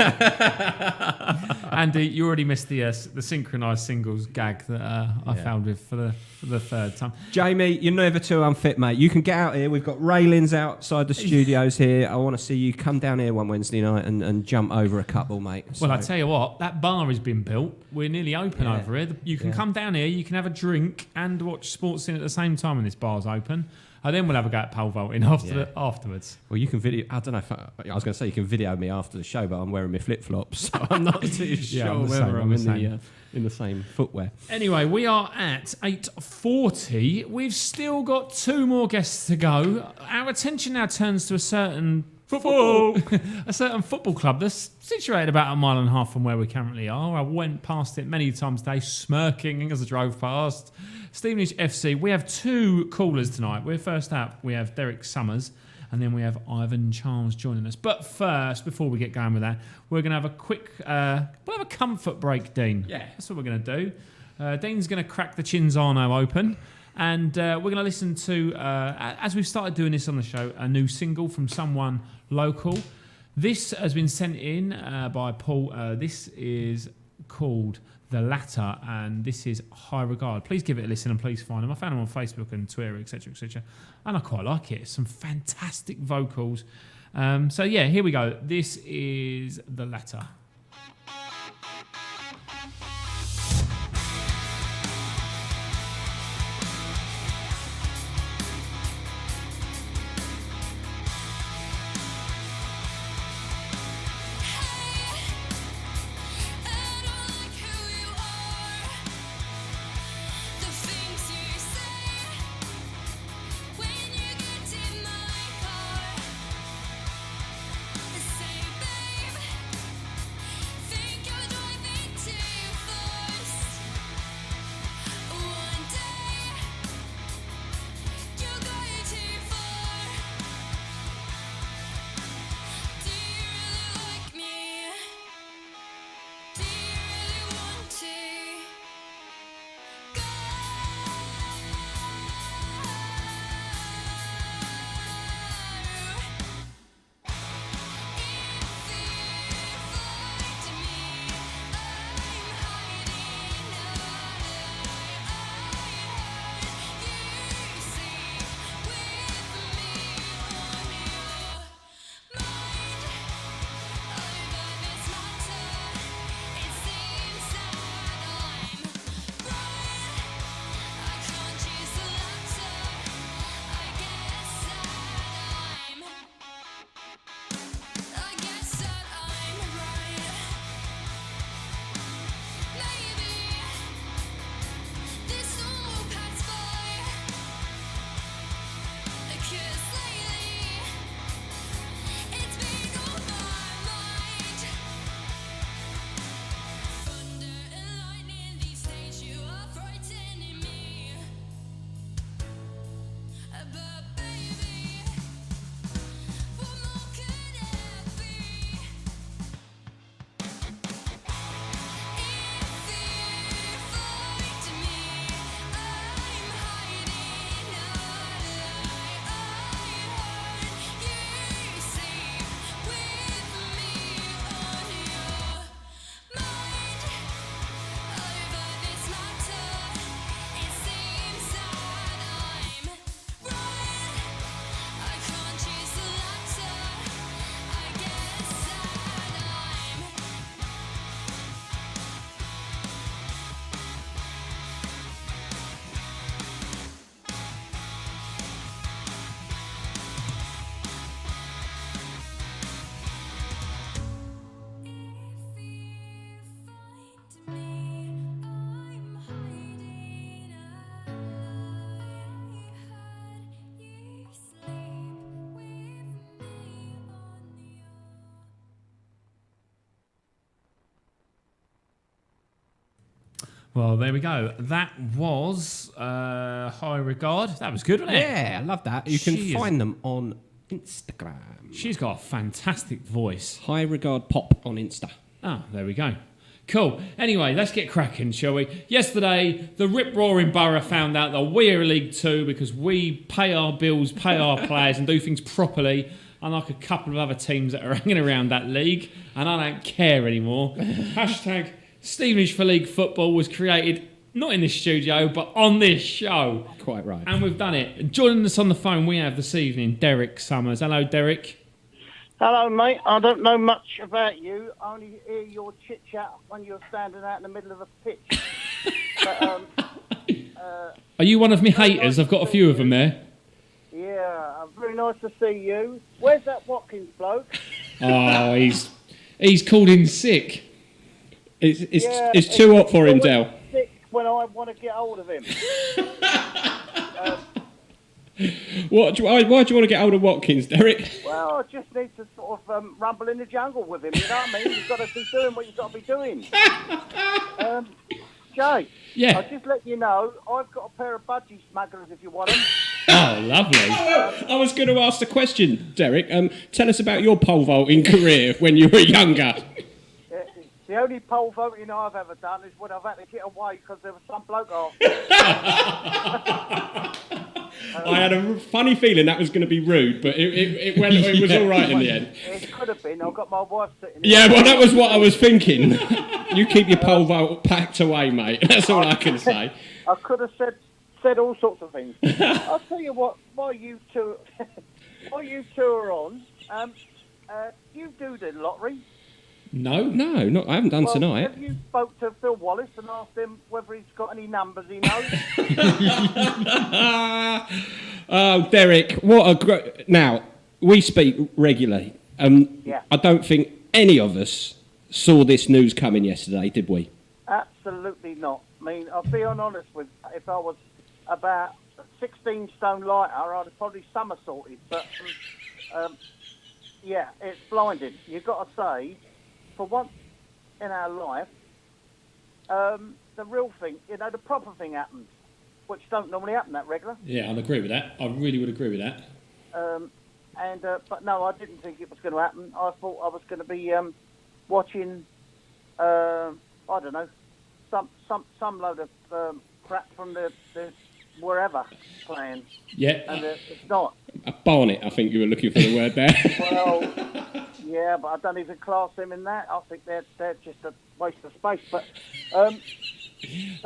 Andy, you already missed the synchronised singles gag that I found with for the third time. Jamie, you're never too unfit, mate. You can get out here. We've got railings outside the studios here. I want to see you come down here one Wednesday night and jump over a couple, mate. Well, I tell you what, that bar has been built. We're nearly open over here. You can come down here, you can have a drink and watch sports in at the same time when this bar's open. And then we'll have a go at pole vaulting afterwards. Well, you can video. I don't know if I was going to say you can video me after the show, but I'm wearing my flip flops, so I'm not too sure whether I'm in the same footwear. Anyway, we are at 8:40. We've still got 2 more guests to go. Our attention now turns to a certain Football! A certain football club that's situated about 1.5 miles from where we currently are. I went past it many times today, smirking as I drove past. Stevenage FC, we have 2 callers tonight. We're first up. We have Derek Summers, and then we have Ivan Charles joining us. But first, before we get going with that, we're going to have a quick, we'll have a comfort break, Dean. Yeah. That's what we're going to do. Dean's going to crack the Chinzano open. And we're going to listen to, as we've started doing this on the show, a new single from someone local. This has been sent in by Paul. This is called The Latter, and this is High Regard. Please give it a listen and please find them. I found them on Facebook and Twitter, etc., etc. And I quite like it. Some fantastic vocals. So yeah, here we go. This is The Latter. Well, there we go. That was High Regard. That was good, wasn't it? Yeah, I love that. You can find them on Instagram. She's got a fantastic voice. High Regard Pop on Insta. Oh, there we go. Cool. Anyway, let's get cracking, shall we? Yesterday, the rip-roaring borough found out that we are League 2 because we pay our bills, pay our players and do things properly, unlike a couple of other teams that are hanging around that league, and I don't care anymore. Hashtag Stevenage for League Football was created not in this studio, but on this show. Quite right. And we've done it. And joining us on the phone we have this evening, Derek Summers. Hello, Derek. Hello, mate. I don't know much about you. I only hear your chit-chat when you're standing out in the middle of a pitch. But, are you one of me haters? I've got a few of them there. Yeah, very nice to see you. Where's that Watkins bloke? Oh, he's called in sick. It's too hot for him, Del. Sick when I want to get hold of him. Why do you want to get hold of Watkins, Derek? Well, I just need to sort of rumble in the jungle with him, you know what I mean? You've got to be doing what you've got to be doing. Jay, Yeah. I'll just let you know, I've got a pair of budgie smugglers if you want them. Oh, lovely. I was going to ask the question, Derek. Tell us about your pole vaulting career when you were younger. The only pole vaulting I've ever done is when I've had to get away because there was some bloke after. I had a funny feeling that was going to be rude, but it was all right in the end. It could have been. I've got my wife sitting there. Yeah, well, that was what I was thinking. You keep your pole vault packed away, mate. That's all I can say. I could have said all sorts of things. I'll tell you what, while you two are on, you do the lottery. No, I haven't done tonight. Have you spoke to Phil Wallace and asked him whether he's got any numbers he knows? Oh, Derek, now, we speak regularly. Yeah. I don't think any of us saw this news coming yesterday, did we? Absolutely not. I mean, I'll be honest with you, if I was about 16 stone lighter, I'd have probably somersaulted. But, yeah, it's blinding. You've got to say, for once in our life, the real thing, the proper thing happened, which don't normally happen that regular. Yeah, I'd agree with that. I really would agree with that. But no, I didn't think it was going to happen. I thought I was going to be watching, I don't know, some load of crap from the wherever playing. Yeah. And it's not. A barnet, I think you were looking for the word there. Well, yeah, but I don't even class them in that. I think they're just a waste of space. But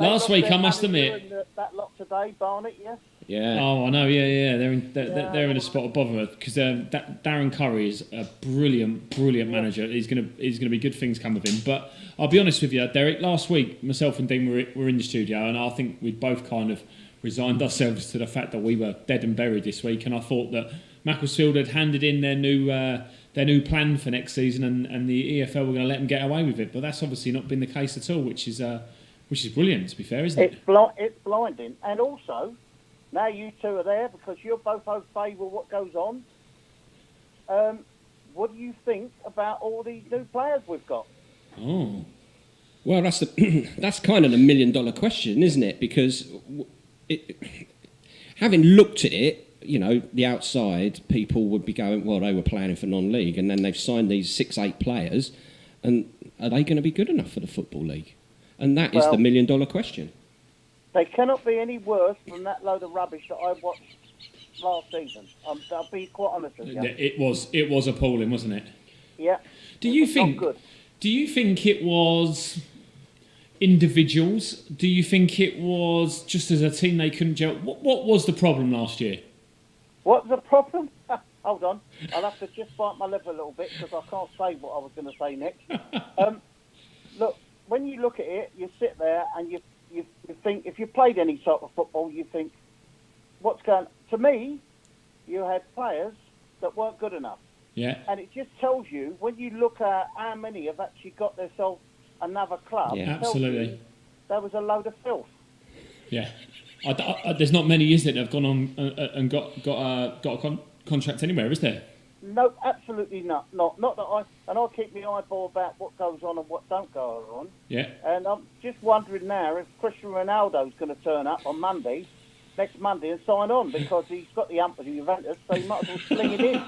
last week, I must admit, that lot today, Barnet, yeah. Yeah. Oh, I know. Yeah. They're in a spot of bother because Darren Curry is a brilliant manager. He's gonna be good things come of him. But I'll be honest with you, Derek. Last week, myself and Dean were in the studio, and I think we'd both kind of resigned ourselves to the fact that we were dead and buried this week. And I thought that Macclesfield had handed in their new plan for next season, and the EFL were going to let them get away with it. But that's obviously not been the case at all, which is brilliant, to be fair, isn't it? It's blinding. And also, now you two are there because you're both au fait with what goes on. What do you think about all these new players we've got? Oh, well, that's kind of the $1 million question, isn't it? Because having looked at it, the outside people would be going, well, they were planning for non-league, and then they've signed these 6-8 players, and are they going to be good enough for the Football League? And that is the $1 million question. They cannot be any worse than that load of rubbish that I watched last season. I'll be quite honest with you. It was appalling, wasn't it? Yeah. Do you think it was individuals? Do you think it was just as a team they couldn't gel? What was the problem last year? What's the problem? Hold on. I'll have to just bite my lip a little bit because I can't say what I was going to say next. Look, when you look at it, you sit there and you think, if you played any sort of football, you think, what's going on? To me, you had players that weren't good enough. Yeah. And it just tells you, when you look at how many have actually got themselves another club, absolutely. There was a load of filth. Yeah. There's not many, is there, that have gone on and got a contract anywhere, is there? No, absolutely not. Not that I keep my eyeball about what goes on and what don't go on. Yeah. And I'm just wondering now if Cristiano Ronaldo's going to turn up on next Monday, and sign on because he's got the ump with Juventus, so he might as well sling it in.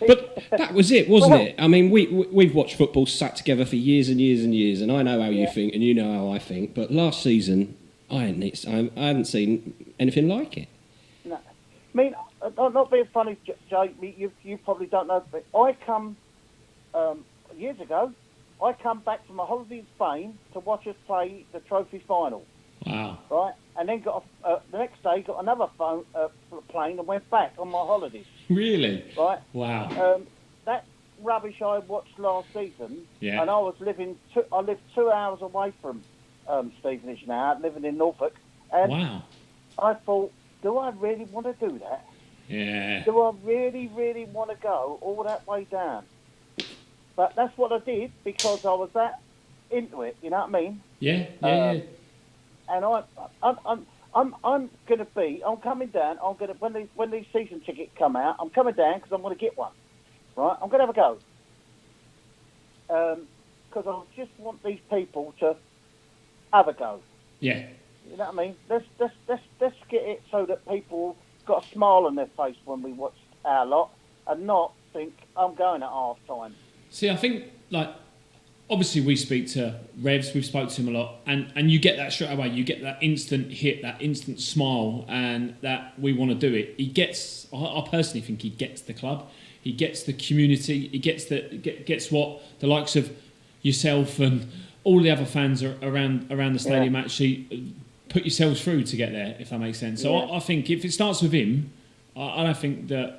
But that was it, wasn't it? I mean, we've watched football sat together for years and years and years, and I know how you think, and you know how I think. But last season, I hadn't seen anything like it. No, I mean, I'm not being funny, Jay. You probably don't know, but I come years ago. I come back from a holiday in Spain to watch us play the trophy final. Wow. Right, and then the next day got another plane and went back on my holidays. Really? Right. Wow. That rubbish I watched last season, yeah. And I lived 2 hours away from Stevenage now, living in Norfolk. And wow. I thought, do I really want to do that? Yeah. Do I really, really want to go all that way down? But that's what I did because I was that into it. You know what I mean? Yeah. Yeah. And I'm coming down. When these season tickets come out, I'm coming down because I'm going to get one. Right, I'm going to have a go. Because I just want these people to have a go. Yeah. You know what I mean? Let's get it so that people got a smile on their face when we watch our lot, and not think I'm going at half time. See, I think obviously we speak to Revs, we've spoke to him a lot, and you get that straight away. You get that instant hit, that instant smile, and that we want to do it. I personally think he gets the club, he gets the community, he gets what the likes of yourself and all the other fans around the stadium actually put yourselves through to get there, if that makes sense. So I think if it starts with him, I don't think that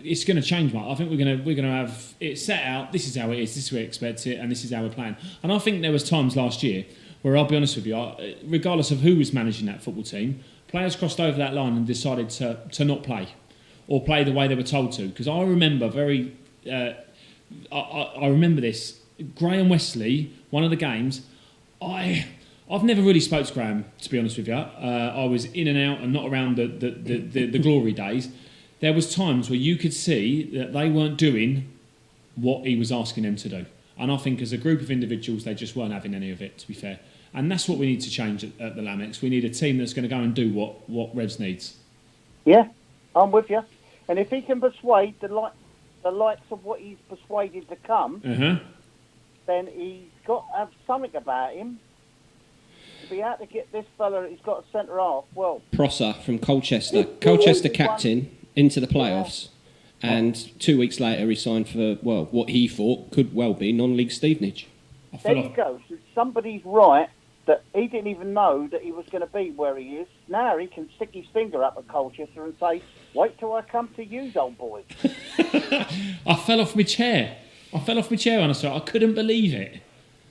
it's going to change much. I think we're going to have it set out. This is how it is. This is where we expect it, and this is how we're playing. And I think there was times last year where, I'll be honest with you, regardless of who was managing that football team, players crossed over that line and decided to not play or play the way they were told to. Because I remember I remember this. Graham Wesley, one of the games, I've never really spoke to Graham, to be honest with you. I was in and out and not around the glory days. There was times where you could see that they weren't doing what he was asking them to do. And I think as a group of individuals, they just weren't having any of it, to be fair. And that's what we need to change at the Lamex. We need a team that's going to go and do what Revs needs. Yeah, I'm with you. And if he can persuade the likes of what he's persuaded to come, then he's got to have something about him. To be able to get this fella, he's got a centre half. Well, Prosser from Colchester, captain into the playoffs, and 2 weeks later he signed for what he thought could well be non-league Stevenage. There you go. So somebody's right that he didn't even know that he was going to be where he is. Now he can stick his finger up at Colchester and say, "Wait till I come to you, old boy." I fell off my chair. When I saw it. I couldn't believe it.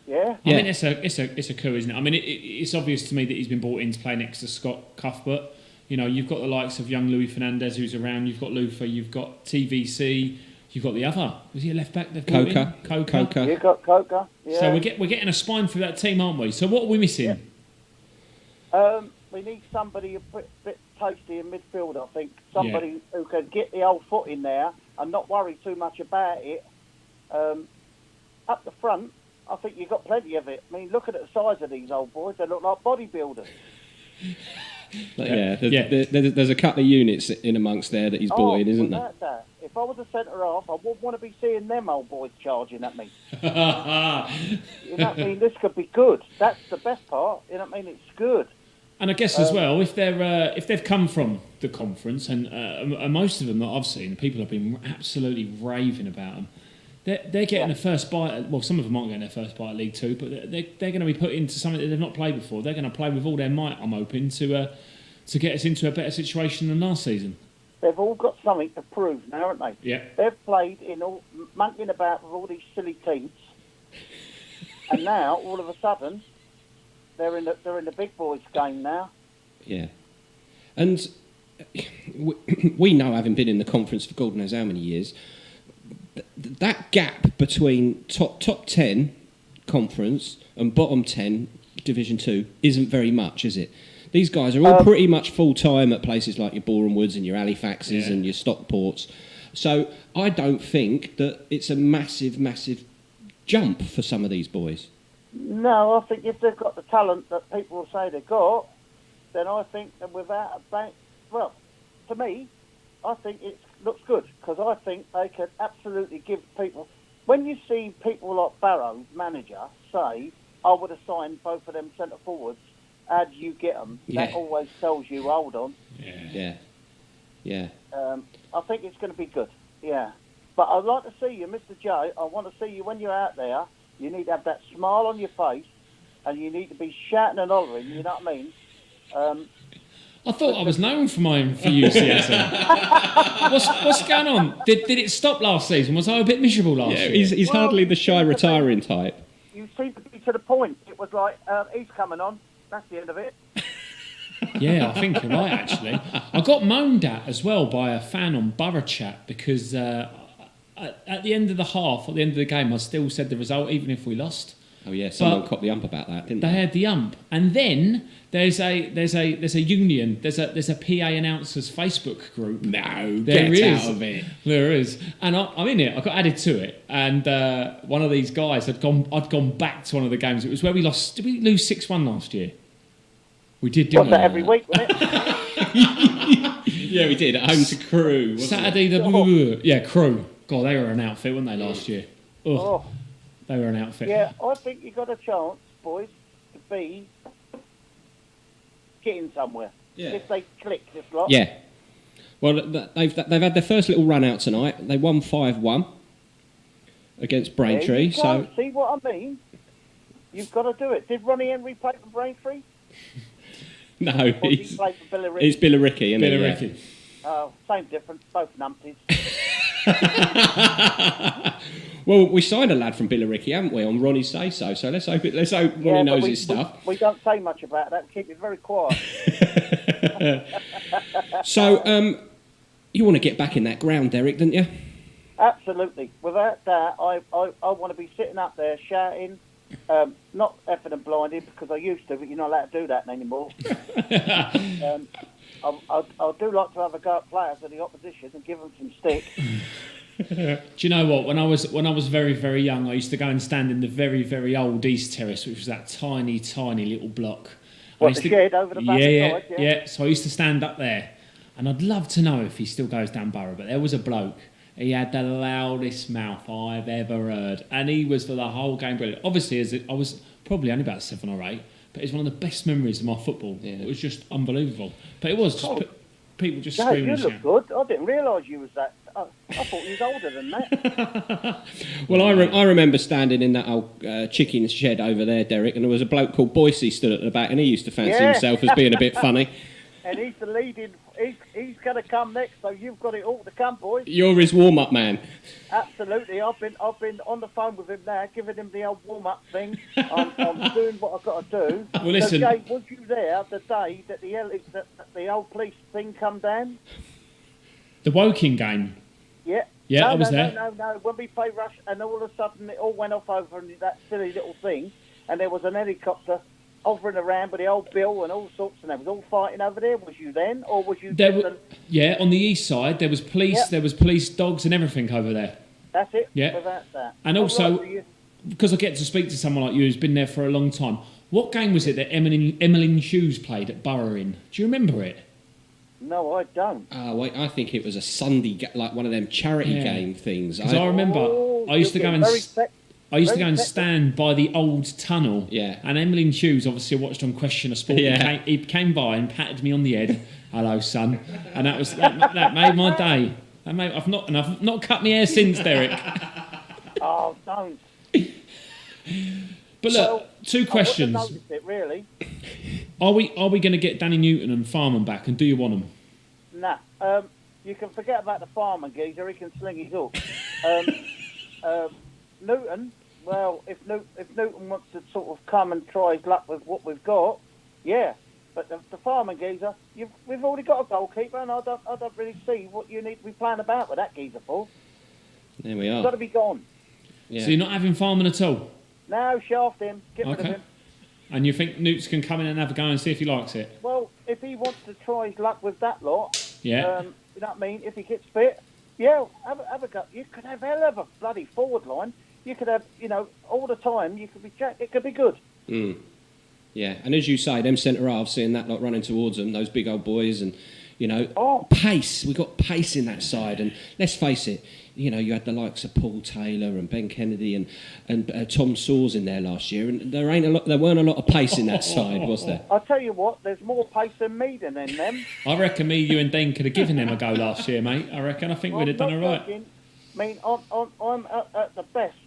Yeah. I mean, it's a coup, isn't it? I mean, it's obvious to me that he's been brought in to play next to Scott Cuthbert. You've got the likes of young Louis Fernandez who's around. You've got Lufa. You've got TVC. You've got the other. Was he a left back? Coca. You got Coca. Yeah. So we're getting a spine through that team, aren't we? So what are we missing? Yeah. We need somebody a bit tasty in midfield. I think somebody who can get the old foot in there and not worry too much about it. Up the front, I think you've got plenty of it. I mean, look at the size of these old boys. They look like bodybuilders. There's a couple of units in amongst there that he's brought in, isn't there? That. If I was a centre half, I wouldn't want to be seeing them old boys charging at me. You know what I mean? This could be good. That's the best part. You know what I mean? It's good. And I guess as well, if they've come from the conference, and most of them that I've seen, people have been absolutely raving about them. They're getting a first bite. Well, some of them aren't getting their first bite at League Two, but they're going to be put into something that they've not played before. They're going to play with all their might, I'm hoping, to get us into a better situation than last season. They've all got something to prove now, haven't they? Yeah. They've played monkeying about with all these silly teams, and now all of a sudden they're in the big boys game now. Yeah, and we know, having been in the conference for God knows how many years, that gap between top 10 conference and bottom 10 Division 2 isn't very much, is it? These guys are all pretty much full-time at places like your Boreham Woods and your Halifaxes and your Stockports. So I don't think that it's a massive, massive jump for some of these boys. No, I think if they've got the talent that people will say they've got, then I think that without a bank... Well, to me, I think it looks good, because I think they could absolutely give people... When you see people like Barrow, manager, say, I would have signed both of them centre-forwards, how do you get them? Yeah. That always tells you, hold on. Yeah. I think it's going to be good, yeah. But I'd like to see you, Mr. J, I want to see you when you're out there. You need to have that smile on your face, and you need to be shouting and hollering, you know what I mean? I thought I was known for you, CSM. What's going on? Did it stop last season? Was I a bit miserable last year? He's hardly the shy retiring type. You seem to be to the point. It was like, he's coming on. That's the end of it. Yeah, I think you're right, actually. I got moaned at as well by a fan on Borough Chat because at the end of the half, at the end of the game, I still said the result, even if we lost. Oh yeah, someone copped the ump about that, didn't they? They had the ump, and then there's a union. There's a PA announcers Facebook group. No, there get is. out of it. There is, and I'm in it. I got added to it, and one of these guys I'd gone back to one of the games. It was where we lost. Did we lose 6-1 last year? We did. Didn't we? That every week, wasn't it? Yeah, we did. At home to Crew. Saturday, Crew. God, they were an outfit, weren't they, last year? Oh. They were an outfit. Yeah, I think you got a chance, boys, to be getting somewhere. Yeah. If they click this lot. Yeah. Well, they've had their first little run out tonight. They won 5-1 against Braintree. So see what I mean? You've got to do it. Did Ronnie Henry play for Braintree? No, Or did he play for Billericay? It's Billericay, isn't it? Billericay. Oh, same difference. Both numpties. Well, we signed a lad from Billericay, haven't we, on Ronnie's say-so. So let's hope Ronnie knows his stuff. We don't say much about that. Keep it very quiet. So, you want to get back in that ground, Derek, don't you? Absolutely. Without that, I want to be sitting up there shouting, not effing and blinding, because I used to, but you're not allowed to do that anymore. I do like to have a go at players of the opposition and give them some stick. Do you know what? When I was very, very young, I used to go and stand in the very, very old East Terrace, which was that tiny, tiny little block. What, the shed over the back side? Yeah. So I used to stand up there, and I'd love to know if he still goes down Borough. But there was a bloke. He had the loudest mouth I've ever heard, and he was for the whole game brilliant. Obviously, I was probably only about 7 or 8, but it's one of the best memories of my football. Yeah. It was just unbelievable. But it was just people just screaming. You look good. I didn't realise you was that. I thought you was older than that. Well, I remember standing in that old chicken shed over there, Derek, and there was a bloke called Boise stood at the back, and he used to fancy himself as being a bit funny. And he's the leading. He's going to come next, so you've got it all to come, boys. You're his warm-up man. Absolutely. I've been on the phone with him now, giving him the old warm-up thing. I'm doing what I've got to do. Well, listen. So, Jay, was you there the day that the old police thing come down? The Woking game. Yeah. Yeah, I was there. No. When we played Rush, and all of a sudden it all went off over that silly little thing, and there was an helicopter hovering around with the old bill and all sorts, and they was all fighting over there. Was you then, or was you? On the east side there was police. Yep. There was police, dogs, and everything over there. That's it. Yeah. Without that. And also, because I get to speak to someone like you who's been there for a long time. What game was it that Emmeline Hughes played at Borough in? Do you remember it? No, I don't. Wait, I think it was a Sunday, like one of them charity game things. Because I remember I used to go and stand by the old tunnel. Yeah. And Emmeline Hughes, obviously, I watched on Question of Sport. Yeah. He came by and patted me on the head. Hello, son. And that made my day. I've not cut my hair since, Derek. Oh, don't. But look, 2 questions. I wouldn't have noticed it, really. Are we going to get Danny Newton and Farman back, and do you want them? Nah. You can forget about the Farman geezer. He can sling his hook. Newton, well, if Newton wants to sort of come and try his luck with what we've got, yeah. But the Farman geezer, we've already got a goalkeeper, and I don't really see what you need to be playing about with that geezer for. There we are. He's got to be gone. Yeah. So you're not having Farman at all? No, shaft him. Get rid of him. And you think Newts can come in and have a go and see if he likes it? Well, if he wants to try his luck with that lot, you know what I mean? If he gets fit, yeah, have a go. You could have hell of a bloody forward line. You could have, all the time. You could be. It could be good. Mm. Yeah, and as you say, them centre halves, seeing that lot running towards them, those big old boys, and pace. We got pace in that side, and let's face it. You had the likes of Paul Taylor and Ben Kennedy and Tom Saws in there last year, and there weren't a lot of pace in that side, was there? I'll tell you what, there's more pace than me than in them. I reckon you and Dean could have given them a go last year, mate. I think we'd have done all right. I mean, I'm at the best.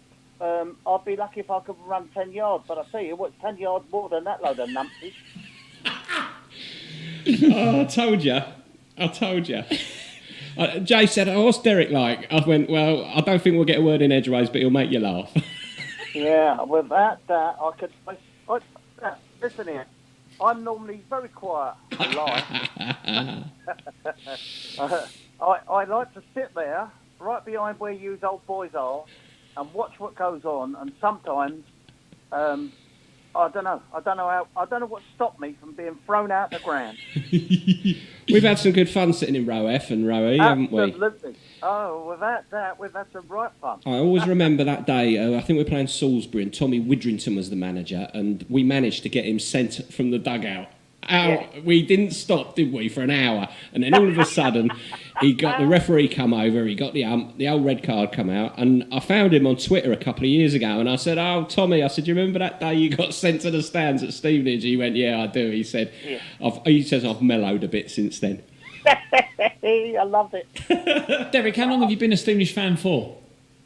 I'd be lucky if I could run 10 yards, but I tell you what, 10 yards more than that load of numpties. Oh, I told you. Jay said, what's Derek like? I went, well, I don't think we'll get a word in edgeways, but he'll make you laugh. Yeah, without that, I could... listen here, I'm normally very quiet in life. I like to sit there, right behind where you old boys are, and watch what goes on, and sometimes I don't know. I don't know what stopped me from being thrown out the ground. We've had some good fun sitting in row F and row E, haven't we? Absolutely. Oh, without that, we've had some right fun. I always remember that day. I think we were playing Salisbury, and Tommy Widrington was the manager, and we managed to get him sent from the dugout. We didn't stop, did we, for an hour? And then all of a sudden, the referee come over, he got the old red card come out, and I found him on Twitter a couple of years ago, and I said, "Oh, Tommy," I said, "Do you remember that day you got sent to the stands at Stevenage?" He went, "Yeah, I do." He said, he says, "I've mellowed a bit since then." I loved it. Derek, how long have you been a Stevenage fan for?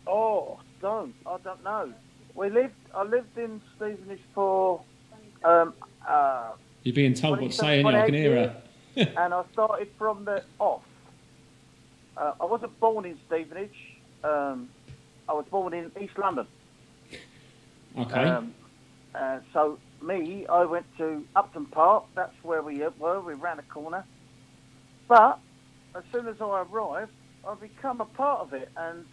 Oh, I don't know. I lived in Stevenage for You're being told what to say, and I can hear her. And I started from the off. I wasn't born in Stevenage. I was born in East London. Okay. So I went to Upton Park. That's where we were. We ran a corner. But as soon as I arrived, I become a part of it, and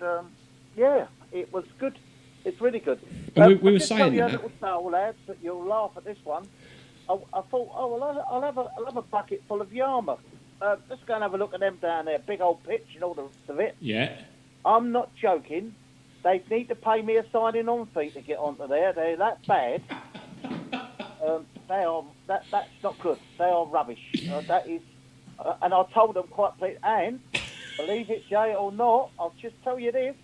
it was good. It's really good. We were saying that. that. Little tale, lads, that you'll laugh at this one. I thought, I'll have a bucket full of Yarmouth. Let's go and have a look at them down there. Big old pitch and all the rest of it. Yeah. I'm not joking. They need to pay me a signing on fee to get onto there. They're that bad. They are. That's not good. They are rubbish. That is. And I told them quite plainly. And believe it, Jay, or not, I'll just tell you this: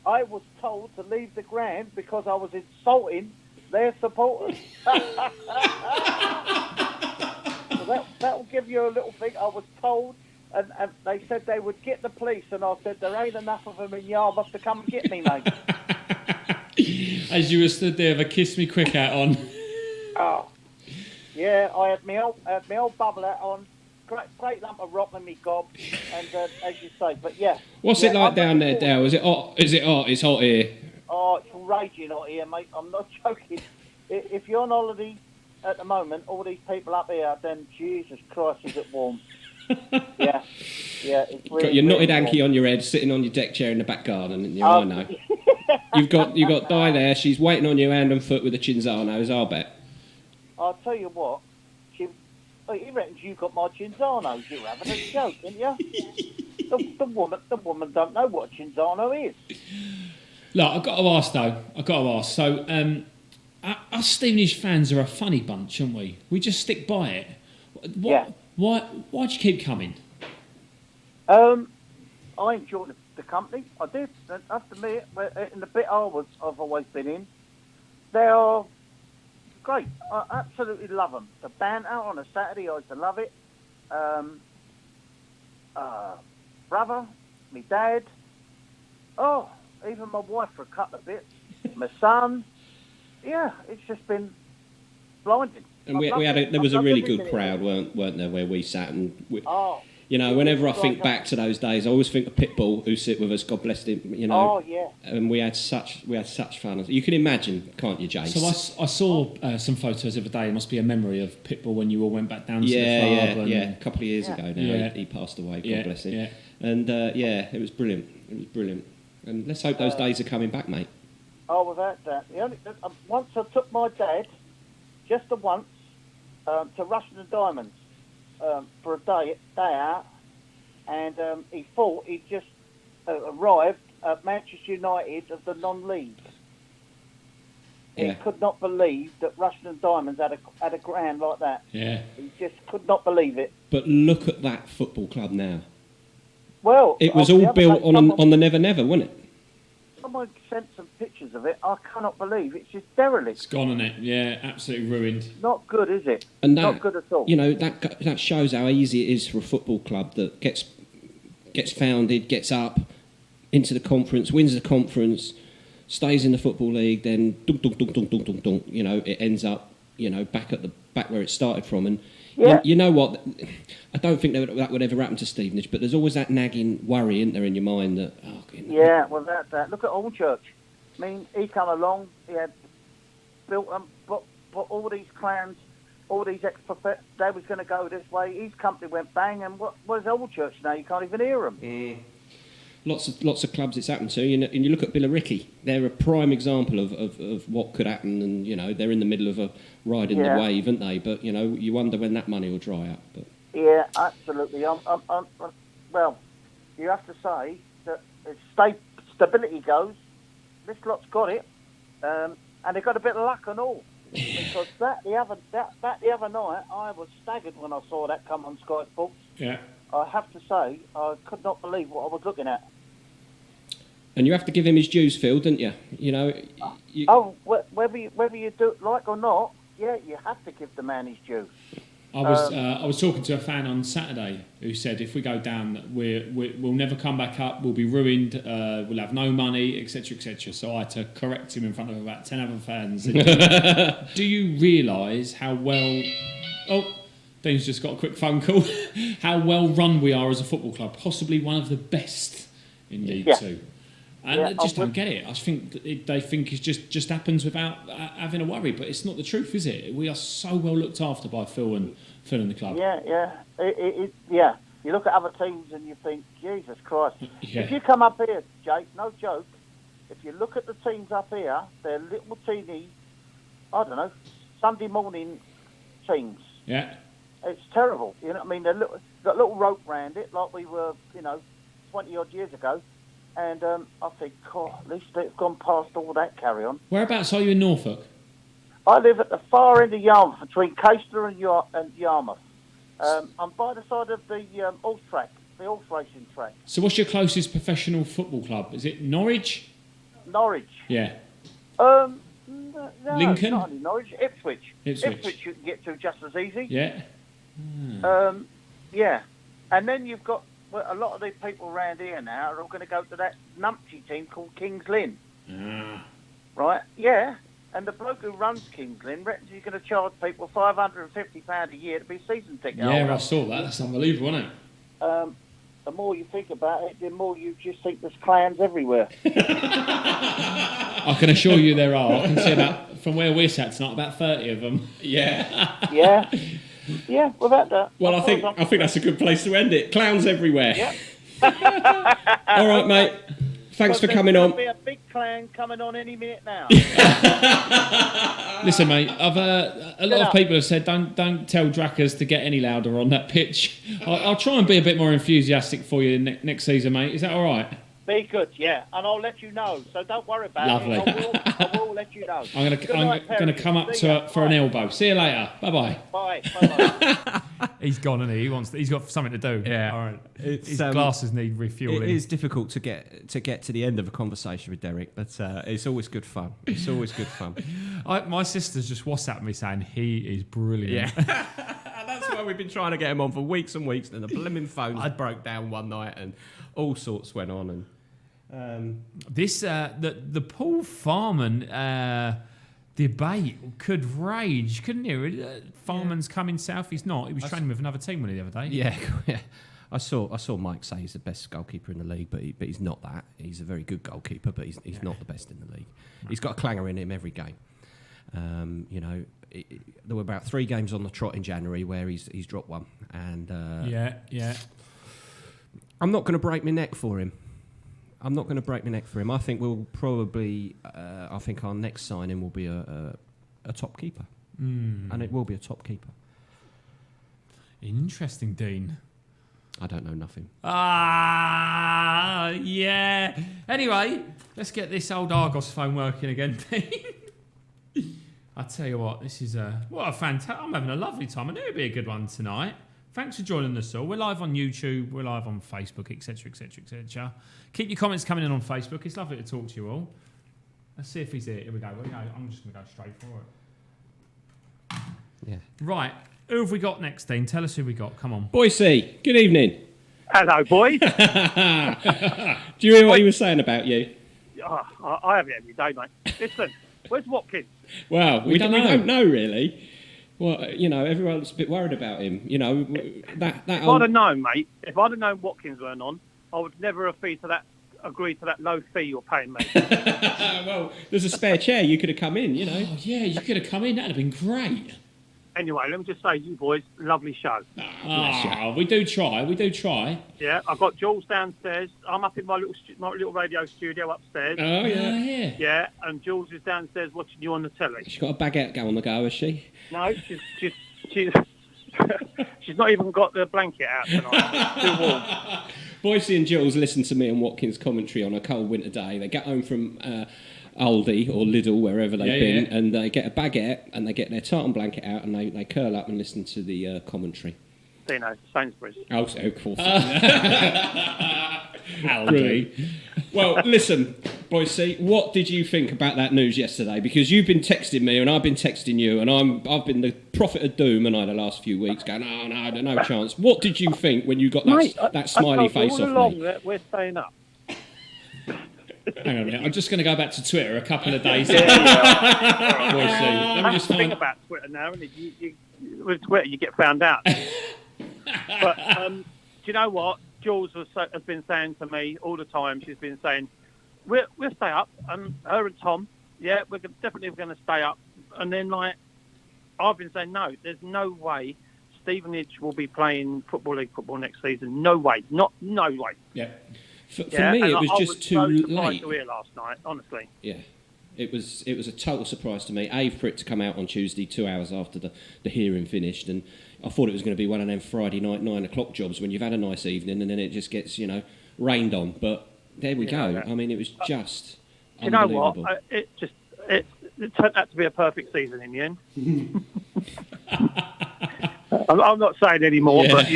I was told to leave the ground because I was insulting their supporters. So that will give you a little thing. I was told, and they said they would get the police, and I said there ain't enough of them in Yarmouth to come and get me, mate. As you were stood there with a kiss me quick hat on. Oh, yeah, I had my old bubble hat on, great lump of rock in me gob, and as you say, but yeah. What's it like down there, Dale? Is it hot? It's hot here. Oh, it's raging hot here, mate. I'm not joking. If you're on holiday at the moment, all these people up here, then Jesus Christ, is it warm? Yeah. It's really, got your knotted really hanky warm. on your head, sitting on your deck chair in the back garden. I know. You've got Di there. She's waiting on you hand and foot with a Cinzanos, I'll bet. I'll tell you what. He reckons you got my Cinzanos. You're having a joke, aren't you? The woman don't know what a Cinzano is. Look, I've got to ask though. So, us Stevenage fans are a funny bunch, aren't we? We just stick by it. Why do you keep coming? I enjoy the company. I do. I have to admit, in the bit I've always been in, they are great. I absolutely love them. The banter on a Saturday, I used to love it. Brother, my dad, even my wife for a couple of bits, my son. Yeah, it's just been blinding. And there was a really good crowd, weren't there, where we sat and whenever I think back to those days, I always think of Pitbull, who sit with us, God bless him, Oh yeah. And we had such fun. You can imagine, can't you, Jace? So I saw some photos the other day. It must be a memory of Pitbull when you all went back down to the club. Yeah, a couple of years ago now. He passed away, God bless him. Yeah. And it was brilliant. And let's hope those days are coming back, mate. Oh, without that. Once I took my dad, just the once, to Russian and Diamonds for a day out, and he thought he'd just arrived at Manchester United of the non-league. He could not believe that Russian and Diamonds had a ground like that. Yeah. He just could not believe it. But look at that football club now. Well, it was all built on the Never Never, wasn't it? Someone sent some pictures of it. I cannot believe it's just derelict. It's gone on it. Yeah, absolutely ruined. Not good, is it? And not good at all. That shows how easy it is for a football club that gets founded, gets up into the conference, wins the conference, stays in the football league, then dunk, it ends up back where it started from. And you know what? I don't think that would ever happen to Stevenage, but there's always that nagging worry, isn't there, in your mind that. Well, that. Look at Allchurch. I mean, he come along. He had built but all these clans, all these ex-professors, they was going to go this way. His company went bang, and where's Allchurch now? You can't even hear them. lots of clubs it's happened to, and you look at Billericay, they're a prime example of what could happen, and they're in the middle of a riding the wave, aren't they? But you wonder when that money will dry up. But yeah, absolutely. Well, you have to say that as stability goes, this lot's got it, and they got a bit of luck and all. Because the other night, I was staggered when I saw that come on Sky Sports. Yeah. I have to say, I could not believe what I was looking at. And you have to give him his dues, Phil, don't you? Whether you do it like or not, yeah, you have to give the man his due. I was talking to a fan on Saturday who said if we go down, we'll never come back up. We'll be ruined. We'll have no money, etc., etc. So I had to correct him in front of about 10 other fans. Do you realise how well? Oh, Dean's just got a quick phone call. How well run we are as a football club, possibly one of the best in League Two. And I just don't get it. I think they think it just happens without having a worry, but it's not the truth, is it? We are so well looked after by Phil and the club. Yeah. Yeah. You look at other teams and you think, Jesus Christ. Yeah. If you come up here, Jake, no joke, if you look at the teams up here, they're little teeny, I don't know, Sunday morning teams. Yeah. It's terrible. You know what I mean? They're got a little rope round it like we were, 20-odd years ago. And I think, at least they've gone past all that carry on. Whereabouts are you in Norfolk? I live at the far end of Yarmouth, between Caister and Yarmouth. I'm by the side of the horse track, the horse racing track. So what's your closest professional football club? Is it Norwich? Norwich. Yeah. No, Lincoln? not only Norwich. Ipswich. Ipswich you can get to just as easy. Yeah. Yeah. And then you've got... Well, a lot of these people around here now are all going to go to that numpty team called Kings Lynn. Right? Yeah. And the bloke who runs Kings Lynn reckons he's going to charge people £550 a year to be season ticket holder. Yeah, I saw that. That's unbelievable, isn't it? The more you think about it, the more you just think there's clans everywhere. I can assure you there are. I can see from where we're sat tonight, about 30 of them. Yeah. Yeah. Yeah, without that. Well, I think that's a good place to end it. Clowns everywhere. Yep. All right, mate. Thanks for coming on. There'll be a big clan coming on any minute now. Listen, mate, a lot of people have said don't tell Drakkers to get any louder on that pitch. I'll try and be a bit more enthusiastic for you next season, mate. Is that all right? Be good, yeah, and I'll let you know. So don't worry about it. Lovely. I will let you know. I'm going to come up for an elbow. See you later. Bye. Bye. He's gone, isn't he? He's got something to do. Yeah. All right. His glasses need refueling. It is difficult to get to the end of a conversation with Derek, but it's always good fun. It's always good fun. My sister's just WhatsApped me saying he is brilliant. Yeah. That's why we've been trying to get him on for weeks and weeks, and the blooming phone broke down one night, and all sorts went on. And the Paul Farman debate could rage, couldn't it? Farman's coming south. He's not. He was training with another team the other day. Yeah. I saw Mike say he's the best goalkeeper in the league, but he's not that. He's a very good goalkeeper, but he's not the best in the league. Right. He's got a clanger in him every game. There were about 3 games on the trot in January where he's dropped one, and yeah. I'm not going to break my neck for him. I think we'll probably. I think our next signing will be a top keeper, and it will be a top keeper. Interesting, Dean. I don't know nothing. Yeah. Anyway, let's get this old Argos phone working again, Dean. I tell you what, this is what a fantastic. I'm having a lovely time. I knew it'd be a good one tonight. Thanks for joining us all. We're live on YouTube, we're live on Facebook, etc., etc., etc. Keep your comments coming in on Facebook. It's lovely to talk to you all. Let's see if he's here. Here we go. I'm just going to go straight for it. Yeah. Right. Who have we got next, Dean? Tell us who we got. Come on. Boise, good evening. Hello, boys. Do you hear what he was saying about you? I have it every day, mate. Listen, where's Watkins? Well, we don't know really. Well, everyone's a bit worried about him. That If I'd have known, mate, if I'd have known Watkins weren't on, I would never have agreed to that low fee you're paying me. Well, there's a spare chair. You could have come in, Oh, yeah, you could have come in. That'd have been great. Anyway, let me just say, you boys, lovely show. We do try. Yeah, I've got Jules downstairs. I'm up in my little radio studio upstairs. Oh, yeah. Yeah, and Jules is downstairs watching you on the telly. She's got a baguette on the go, has she? No, she's she's not even got the blanket out tonight. It's too warm. Boycey and Jules listen to me and Watkins commentary on a cold winter day. They get home from Aldi or Lidl, wherever they've been, and they get a baguette and they get their tartan blanket out and they curl up and listen to the commentary. Dino, Sainsbury's. Oh, of course. Aldi. Well, listen, Boycey, what did you think about that news yesterday? Because you've been texting me and I've been texting you, and I've been the prophet of doom, and I the last few weeks going, no chance. What did you think when you got that smiley face off me? All along that we're staying up. Hang on a minute. I'm just going to go back to Twitter a couple of days. Let me just think about Twitter now, and with Twitter you get found out. But do you know what? Jules has been saying to me all the time. She's been saying, "We'll stay up," and her and Tom, we're definitely going to stay up. And then I've been saying, no, there's no way Stevenage will be playing Football League football next season. No way, no way. Yeah. For me, it was just too late. To hear last night, honestly. Yeah, it was a total surprise to me. For it to come out on Tuesday, 2 hours after the hearing finished, and I thought it was going to be one of them Friday night 9 o'clock jobs when you've had a nice evening and then it just gets rained on. But there we go. I mean, it was just unbelievable. You know what? It turned out to be a perfect season in the end. I'm not saying any more, but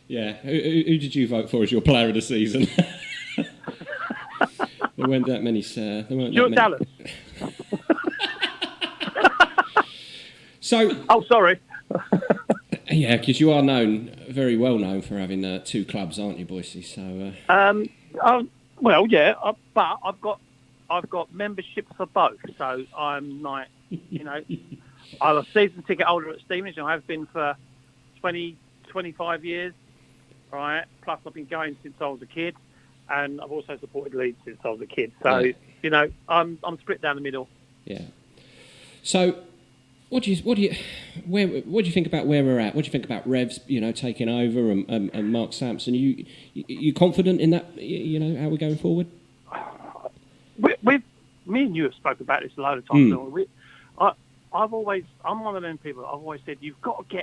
Yeah. Who did you vote for as your player of the season? There weren't that many, sir. Stuart Dallas. So. Oh, sorry. Yeah, because you are very well known for having 2 clubs, aren't you, Boycey? So. Well, yeah, but I've got memberships for both, so I'm I'm a season ticket holder at Stevenage, and I have been for 25 years. Right. Plus, I've been going since I was a kid. And I've also supported Leeds since I was a kid. So, I'm split down the middle. Yeah. So, what do you think about where we're at? What do you think about Revs, taking over and Mark Sampson? You confident in that, how we're going forward? Me and you have spoken about this a load of times. I'm one of them people. I've always said you've got to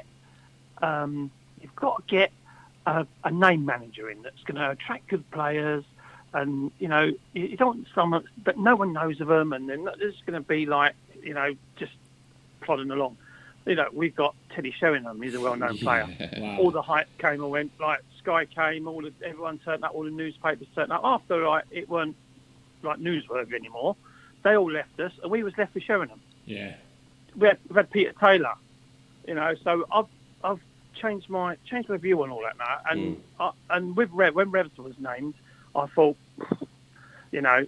get a name manager in that's going to attract good players, and you don't want someone that no one knows of them, and then there's going to be just plodding along. We've got Teddy Sheringham. He's a well-known player. Wow. All the hype came and went. Sky came. Everyone turned up. All the newspapers turned up. After it weren't newsworthy anymore, they all left us, and we was left with Sheringham. Yeah. We've had Peter Taylor. So I've changed my view on all that now, and with when Revs was named, I thought, an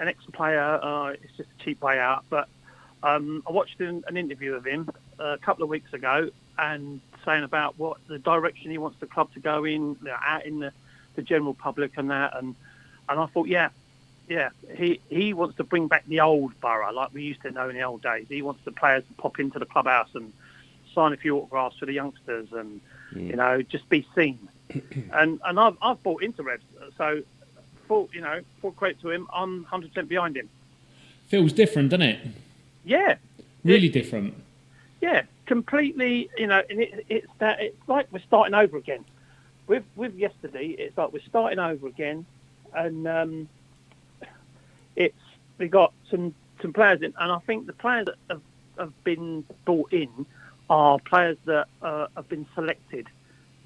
ex-player, it's just a cheap way out. But I watched an interview of him a couple of weeks ago, and saying about what the direction he wants the club to go in, out in the general public and that, and I thought, he wants to bring back the old borough like we used to know in the old days. He wants the players to pop into the clubhouse and sign a few autographs for the youngsters, and just be seen. and I've bought into Revs, so full credit to him. I'm 100% behind him. Feels different, doesn't it? Yeah, really different. Yeah, completely. And it's like we're starting over again. With yesterday, it's like we're starting over again, and we got some players in, and I think the players that have been brought in are players that have been selected.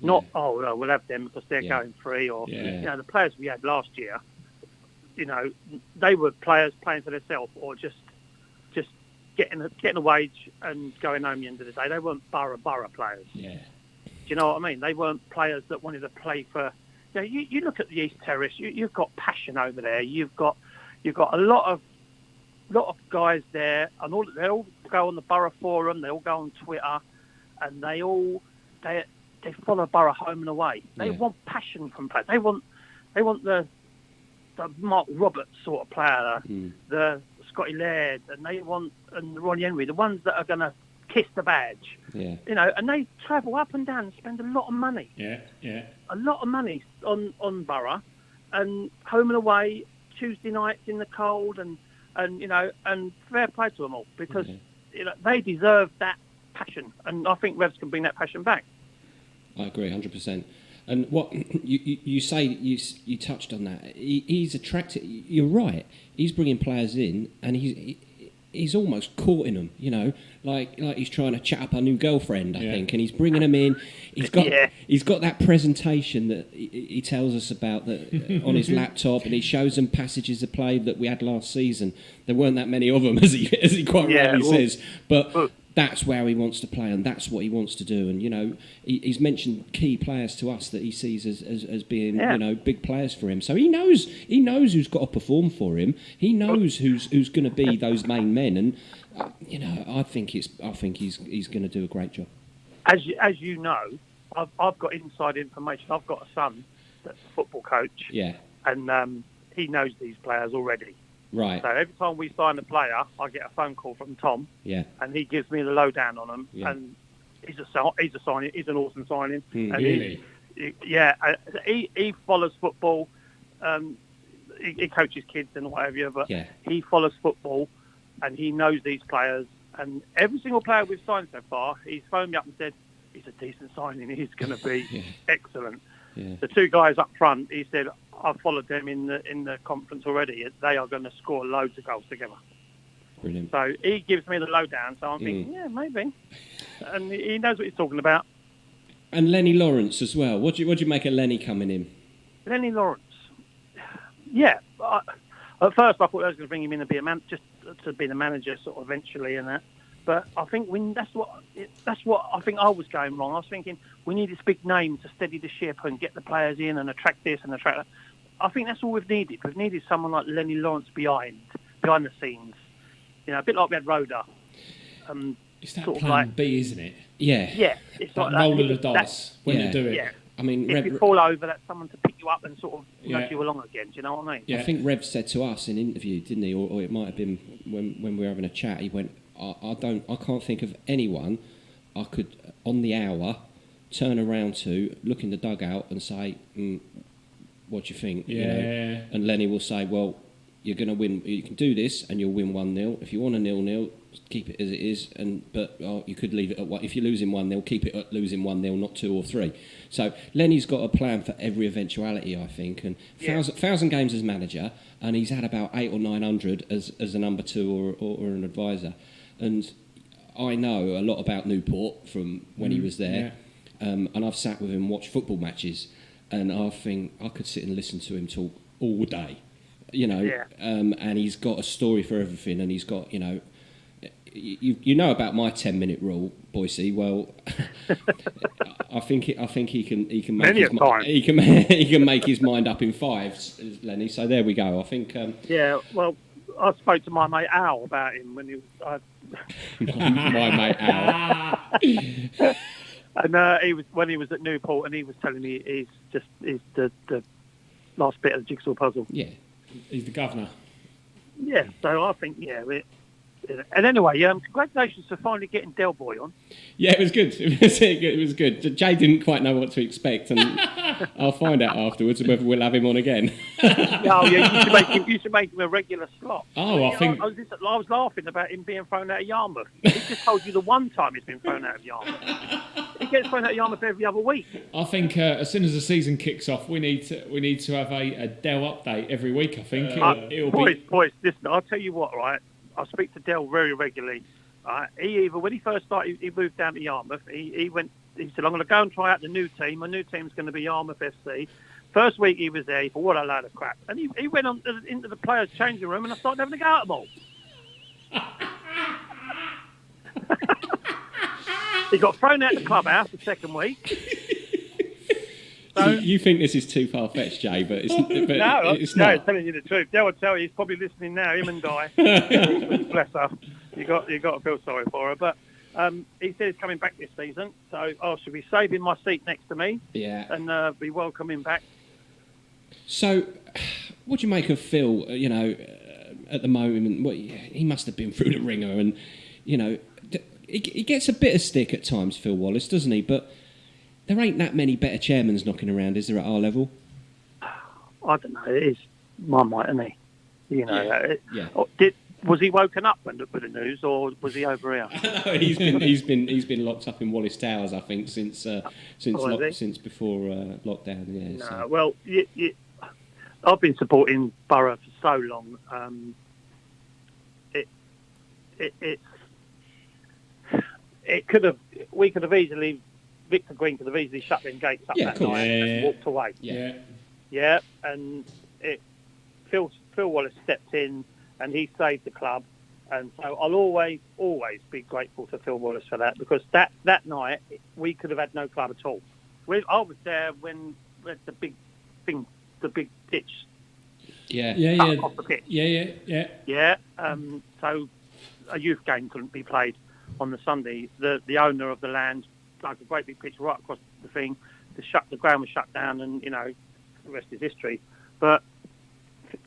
Not, we'll have them because they're going free, or the players we had last year, they were players playing for themselves, or just getting a wage and going home at the end of the day. They weren't borough players. Yeah. Do you know what I mean? They weren't players that wanted to play for. You look at the East Terrace. You've got passion over there. You've got a lot of guys there, and they all go on the Borough Forum. They all go on Twitter, and they follow Borough home and away. They want passion from players. They want the Mark Roberts sort of player, the Scotty Laird, and the Ronnie Henry, the ones that are going to kiss the badge. Yeah. You know, and they travel up and down and spend a lot of money. Yeah. A lot of money on Borough, and home and away, Tuesday nights in the cold, and you know, and fair play to them all, because you know, they deserve that passion, and I think Revs can bring that passion back. I agree 100%. And what you say, you touched on that. He's attracted. You're right. He's bringing players in, and he's almost courting them. You know, like he's trying to chat up a new girlfriend, I think, and he's bringing them in. He's got that presentation that he tells us about that on his laptop, and he shows them passages of play that we had last season. There weren't that many of them, as he quite rightly says, but. That's where he wants to play, and that's what he wants to do. And you know, he's mentioned key players to us that he sees as being you know, big players for him. So he knows who's got to perform for him. He knows who's going to be those main men, and you know, I think he's going to do a great job. As you know, I've got inside information. I've got a son that's a football coach. Yeah, and he knows these players already. Right. So every time we sign a player, I get a phone call from Tom. Yeah. And he gives me the lowdown on them. Yeah. And he's a signing. He's an awesome signing. And Really? He follows football. He coaches kids and whatever. But he follows football, and he knows these players. And every single player we've signed so far, he's phoned me up and said, "He's a decent signing. He's going to be excellent." Yeah. The two guys up front, he said, I've followed them in the conference already. They are going to score loads of goals together. Brilliant. So he gives me the lowdown. So I'm thinking, maybe. And he knows what he's talking about. And Lenny Lawrence as well. What do you make of Lenny coming in? Lenny Lawrence. Yeah. At first, I thought I was going to bring him in and be just to be the manager, sort of eventually, and that. But I think that's what I think I was going wrong. I was thinking we need this big name to steady the ship and get the players in and attract this and attract that. I think that's all we've needed. We've needed someone like Lenny Lawrence behind the scenes. You know, a bit like we had Rhoda. It's that sort plan of like, B, isn't it? Yeah. It's that like roll of the dice when you do it. Yeah. I mean, if you fall over, that's someone to pick you up and sort of nudge you along again. Do you know what I mean? Yeah. I think Rev said to us in an interview, didn't he? Or it might have been when we were having a chat. He went, I can't think of anyone I could on the hour turn around to, look in the dugout and say, what do you think? Yeah. You know? And Lenny will say, well, you're going to win. You can do this and you'll win 1-0. If you want a 0-0, keep it as it is. But you could leave it at 1. If you're losing 1-0, keep it at losing 1-0, not 2 or 3. So Lenny's got a plan for every eventuality, I think. And 1,000 games as manager, and he's had about 800 or 900 as a number 2 or an advisor. And I know a lot about Newport from when he was there, and I've sat with him and watched football matches, and I think I could sit and listen to him talk all day, you know. And he's got a story for everything, and he's got, you know, you know about my 10-minute rule, Boise. Well, I think he can make he can make his mind up in 5, Lenny. So there we go. I think. Well, I spoke to my mate Al about him when he was. My mate Al. And he was when he was at Newport, and he was telling me he's the last bit of the jigsaw puzzle. Yeah, he's the governor. Yeah, so I think and anyway, congratulations for finally getting Del Boy on. Yeah, it was good. It was good. Jay didn't quite know what to expect, and I'll find out afterwards whether we'll have him on again. You should make him a regular slot. Oh, I think I was laughing about him being thrown out of Yarmouth. He just told you the one time he's been thrown out of Yarmouth. He gets thrown out of Yarmouth every other week. I think as soon as the season kicks off, we need to have a Dell update every week. I think boys, listen. I'll tell you what, right? I speak to Del very regularly. When he first started, he moved down to Yarmouth. He said, I'm going to go and try out the new team. My new team's going to be Yarmouth FC. First week he was there, he thought, what a load of crap. And he went on into the players' changing room, and I started having a go at them all. He got thrown out of the clubhouse the second week. So, you think this is too far-fetched, Jay, but it's not. No, I'm telling you the truth. Dale will tell you, he's probably listening now, him and Di. Bless her. You got to feel sorry for her. But he said he's coming back this season, so I should be saving my seat next to me. Yeah. And be welcoming back. So, what do you make of Phil, at the moment? He must have been through the ringer, and, he gets a bit of stick at times, Phil Wallace, doesn't he? But there ain't that many better chairmans knocking around, is there, at our level? I don't know. It is Marmite, isn't he? You know. Yeah. Was he woken up with the news, or was he over here? No, he's been locked up in Wallace Towers, I think, since before lockdown. Yeah. No, so. well, I've been supporting Borough for so long. We could have easily, Victor Green could have easily shut them gates up that night and walked away. Yeah, and Phil Wallace stepped in and he saved the club, and so I'll always be grateful to Phil Wallace for that, because that night we could have had no club at all. I was there when the big ditch. Off the pitch. Yeah. So a youth game couldn't be played on the Sunday. The owner of the land dug a great big pitch right across the thing. The ground was shut down, and the rest is history. But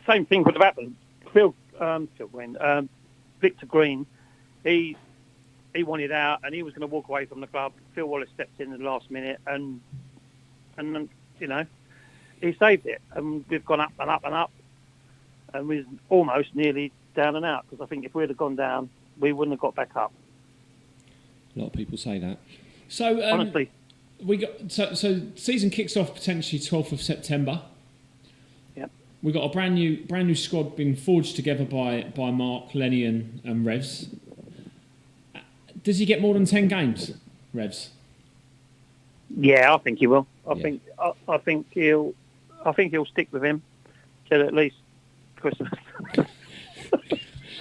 same thing could have happened. Victor Green, he wanted out, and he was going to walk away from the club. Phil Wallace stepped in at the last minute, and he saved it. And we've gone up and up and up, and we're almost nearly down and out, because I think if we'd have gone down, we wouldn't have got back up. A lot of people say that. So honestly, we got so season kicks off potentially 12th of September. Yep. We've got a brand new squad being forged together by Mark, Lenny, and Revs. Does he get more than 10 games, Revs? Yeah, I think he will. I think he'll stick with him till at least Christmas.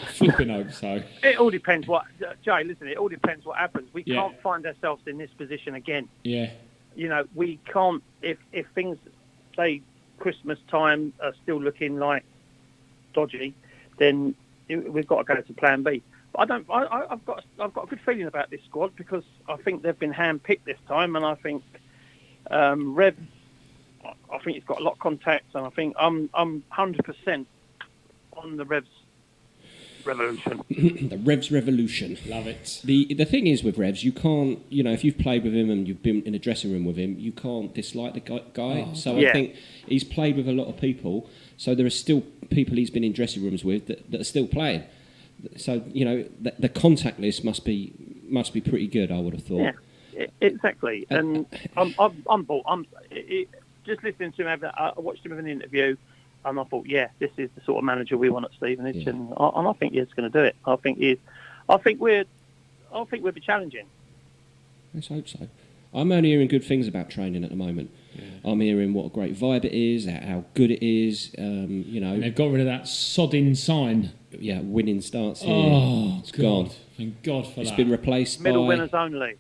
Flipping hope so. It all depends Jay, listen, it all depends what happens. We can't find ourselves in this position again. Yeah. We can't, if things, say, Christmas time are still looking like dodgy, then we've got to go to plan B. But I've got a good feeling about this squad, because I think they've been hand-picked this time, and I think Rev, I think he's got a lot of contacts, and I think I'm 100% on the Revs revolution. The Revs revolution. Love it. The thing is with Revs, you can't, if you've played with him and you've been in a dressing room with him, you can't dislike the guy. I think he's played with a lot of people, so there are still people he's been in dressing rooms with that are still playing. So the contact list must be pretty good, I would have thought. Yeah, exactly. And I'm bought. Just listening to him. I watched him in an interview, and I thought, this is the sort of manager we want at Stevenage, and I think he's going to do it. I think we'll be challenging. Let's hope so. I'm only hearing good things about training at the moment. Yeah. I'm hearing what a great vibe it is, how good it is. And they've got rid of that sodding sign. Yeah, winning starts here. Oh, it's gone. Thank God for that. It's been replaced Middle by winners only.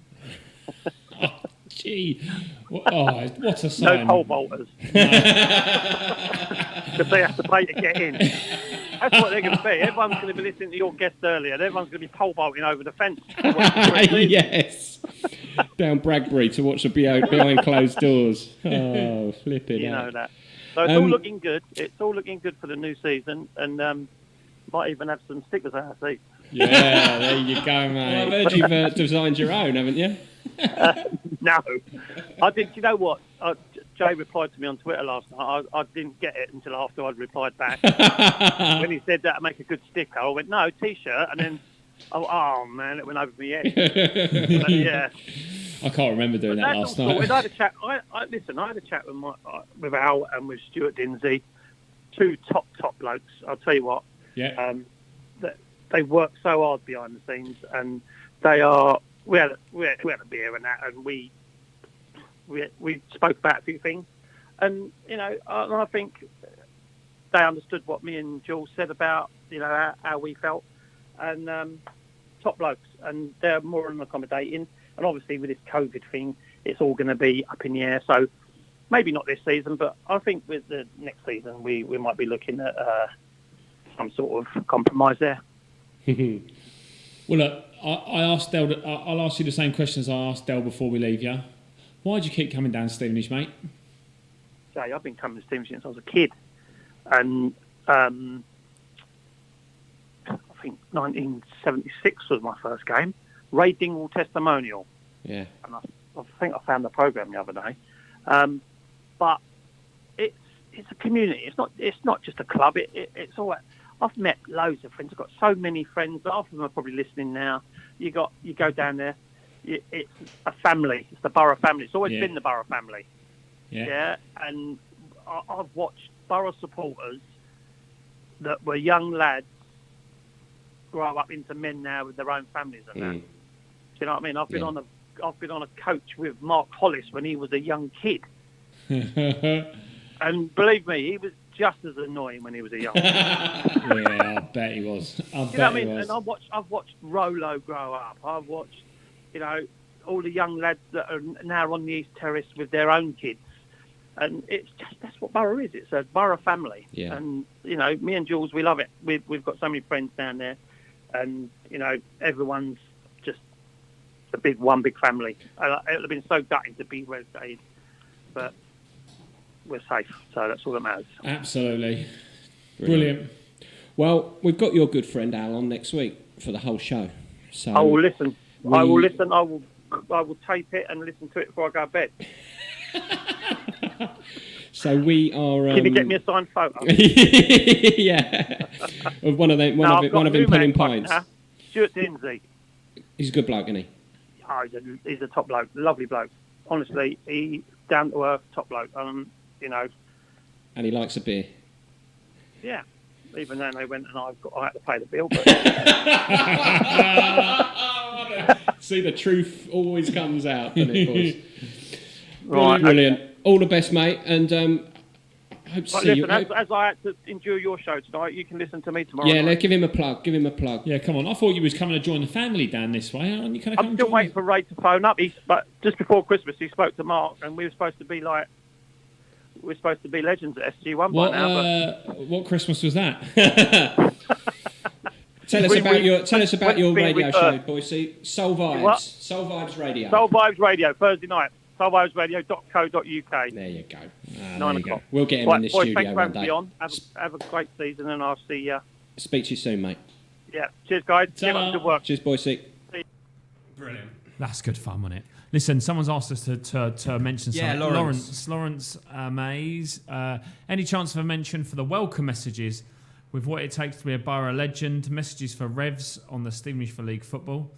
Oh, gee. What a sign. No pole vaulters. Because they have to pay to get in. That's what they're going to be. Everyone's going to be listening to your guest earlier. Everyone's going to be pole vaulting over the fence. Yes. Down Bradbury to watch the behind closed doors. Oh, flipping You out. know that. So it's all looking good. It's all looking good for the new season, and might even have some stickers on our seats. Yeah, there you go, mate. Well, I've heard you've designed your own, haven't you? No. I did. You know what? Jay replied to me on Twitter last night. I didn't get it until after I'd replied back. When he said that to make a good sticker, I went, no, T-shirt, and then, oh man, it went over my head. But, yeah. I can't remember doing that last night. I had a chat. I had a chat with Al and with Stuart Dinsey, two top blokes. I'll tell you what. Yeah. They work so hard behind the scenes, and they are. We had a beer and that, and we spoke about a few things, and I think they understood what me and Jules said about how we felt, and top blokes, and they're more than accommodating. And obviously with this COVID thing, it's all going to be up in the air. So maybe not this season, but I think with the next season we might be looking at some sort of compromise there. Well, look, I asked Del. I'll ask you the same questions I asked Del before we leave you. Why do you keep coming down to Stevenage, mate? Jay, I've been coming to Stevenage since I was a kid, and I think 1976 was my first game. Ray Dingle testimonial. Yeah. And I think I found the program the other day. But it's a community. It's not just a club. It's all. I've met loads of friends. I've got so many friends. Half of them are probably listening now. You go down there. It's a family. It's the Borough family. It's always been the Borough family. Yeah. And I've watched Borough supporters that were young lads grow up into men now with their own families and that. Do you know what I mean? I've been on a coach with Mark Hollis when he was a young kid. And believe me, he was just as annoying when he was a young kid. Yeah, I bet he was. You know what I mean? And I've watched Rolo grow up. I've watched, all the young lads that are now on the East Terrace with their own kids. And that's what Borough is. It's a Borough family. Yeah. And, me and Jules, we love it. We've got so many friends down there. And, everyone's just one big family. It would have been so gutting to be where it stayed. But we're safe. So that's all that matters. Absolutely. Brilliant. Well, we've got your good friend Al on next week for the whole show. So I will listen. I will listen. I will tape it and listen to it before I go to bed. So we are. Can you get me a signed photo? Yeah, of one of them. One of them pulling pints. Stuart Dinsey. He's a good bloke, isn't he? Oh, he's a top bloke, lovely bloke. Honestly, he down to earth, top bloke. And he likes a beer. Yeah. Even then, they went and I had to pay the bill. But see, the truth always comes out, doesn't it, boys? Right. Brilliant. All the best, mate. And hope to see you. As I had to endure your show tonight, you can listen to me tomorrow. Yeah, night. give him a plug. Yeah, come on. I thought you was coming to join the family down this way. Aren't you? I'm still waiting for Ray to phone up. But just before Christmas, he spoke to Mark, and we were supposed to be legends at SG1 by now. But what Christmas was that? Tell us about your radio show, Boise. Soul Vibes. What? Soul Vibes Radio. Soul Vibes Radio, Thursday night. soulvibesradio.co.uk. There you go. 9 o'clock. We'll get him in the studio thanks for one having day. me on. Have a great season, and I'll see you. Speak to you soon, mate. Yeah. Cheers, guys. Keep up the good work. Cheers, Boise. Brilliant. That's good fun, wasn't it? Listen, someone's asked us to mention something. Lawrence Mays. Any chance of a mention for the welcome messages with what it takes to be a Borough legend? Messages for Revs on the Stevenage for League football.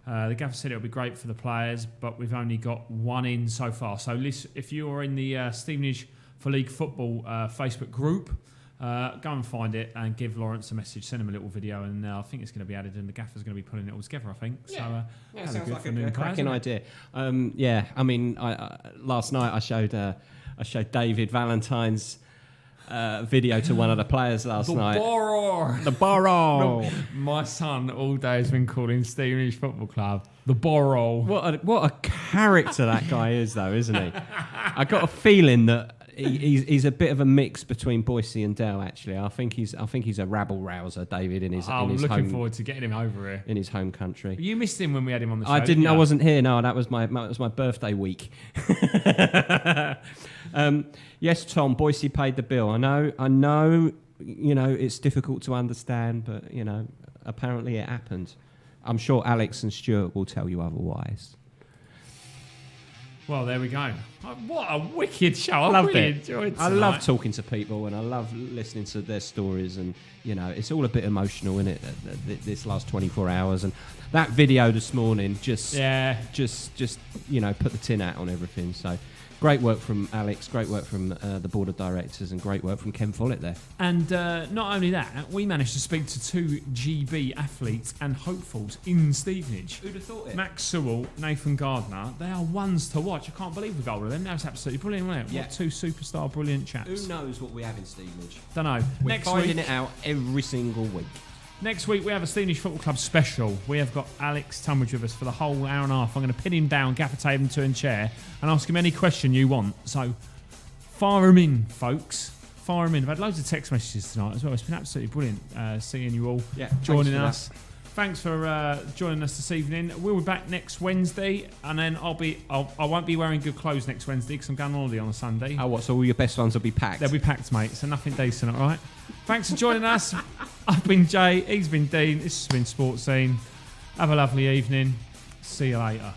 The gaffer said it'll be great for the players, but we've only got one in so far. So if you are in the Stevenage for League football Facebook group, go and find it and give Lawrence a message. Send him a little video, and I think it's going to be added, and the gaffer's going to be putting it all together, I think. Yeah. So, sounds like a cracking idea. I mean, last night I showed David Valentine's video to one of the players last night. The Borough. My son all day has been calling Stevenage Football Club the Borough. What a character that guy is, though, isn't he? I got a feeling that he's a bit of a mix between Boise and Dell. Actually, I think he's a rabble rouser, David. I'm looking forward to getting him over here in his home country. You missed him when we had him on the show. I didn't. I wasn't here. No, that was my birthday week. Yes, Tom. Boise paid the bill. I know. It's difficult to understand, but apparently it happened. I'm sure Alex and Stuart will tell you otherwise. Well, there we go. What a wicked show. I loved really it. enjoyed I love talking to people, and I love listening to their stories, and it's all a bit emotional, isn't it? This last 24 hours, and that video this morning just put the tin hat on everything. So great work from Alex, great work from the board of directors, and great work from Ken Follett there. And not only that, we managed to speak to 2 GB athletes and hopefuls in Stevenage. Who'd have thought it? Max Sewell, Nathan Gardner. They are ones to watch. I can't believe the goal of them. That was absolutely brilliant, wasn't it? Yeah. What 2 superstar brilliant chaps. Who knows what we have in Stevenage? Don't know. We're finding it out every single week. Next week, we have a Stevenage Football Club special. We have got Alex Tunbridge with us for the whole hour and a half. I'm going to pin him down, gaffer tape him to a chair, and ask him any question you want. So, fire him in, folks. Fire him in. I've had loads of text messages tonight as well. It's been absolutely brilliant seeing you all joining us. Thanks for joining us this evening. We'll be back next Wednesday, and then I won't be wearing good clothes next Wednesday because I'm going on holiday on a Sunday. Oh, what? So all your best ones will be packed? They'll be packed, mate. So nothing decent, all right? Thanks for joining us. I've been Jay. He's been Dean. This has been Sports Scene. Have a lovely evening. See you later.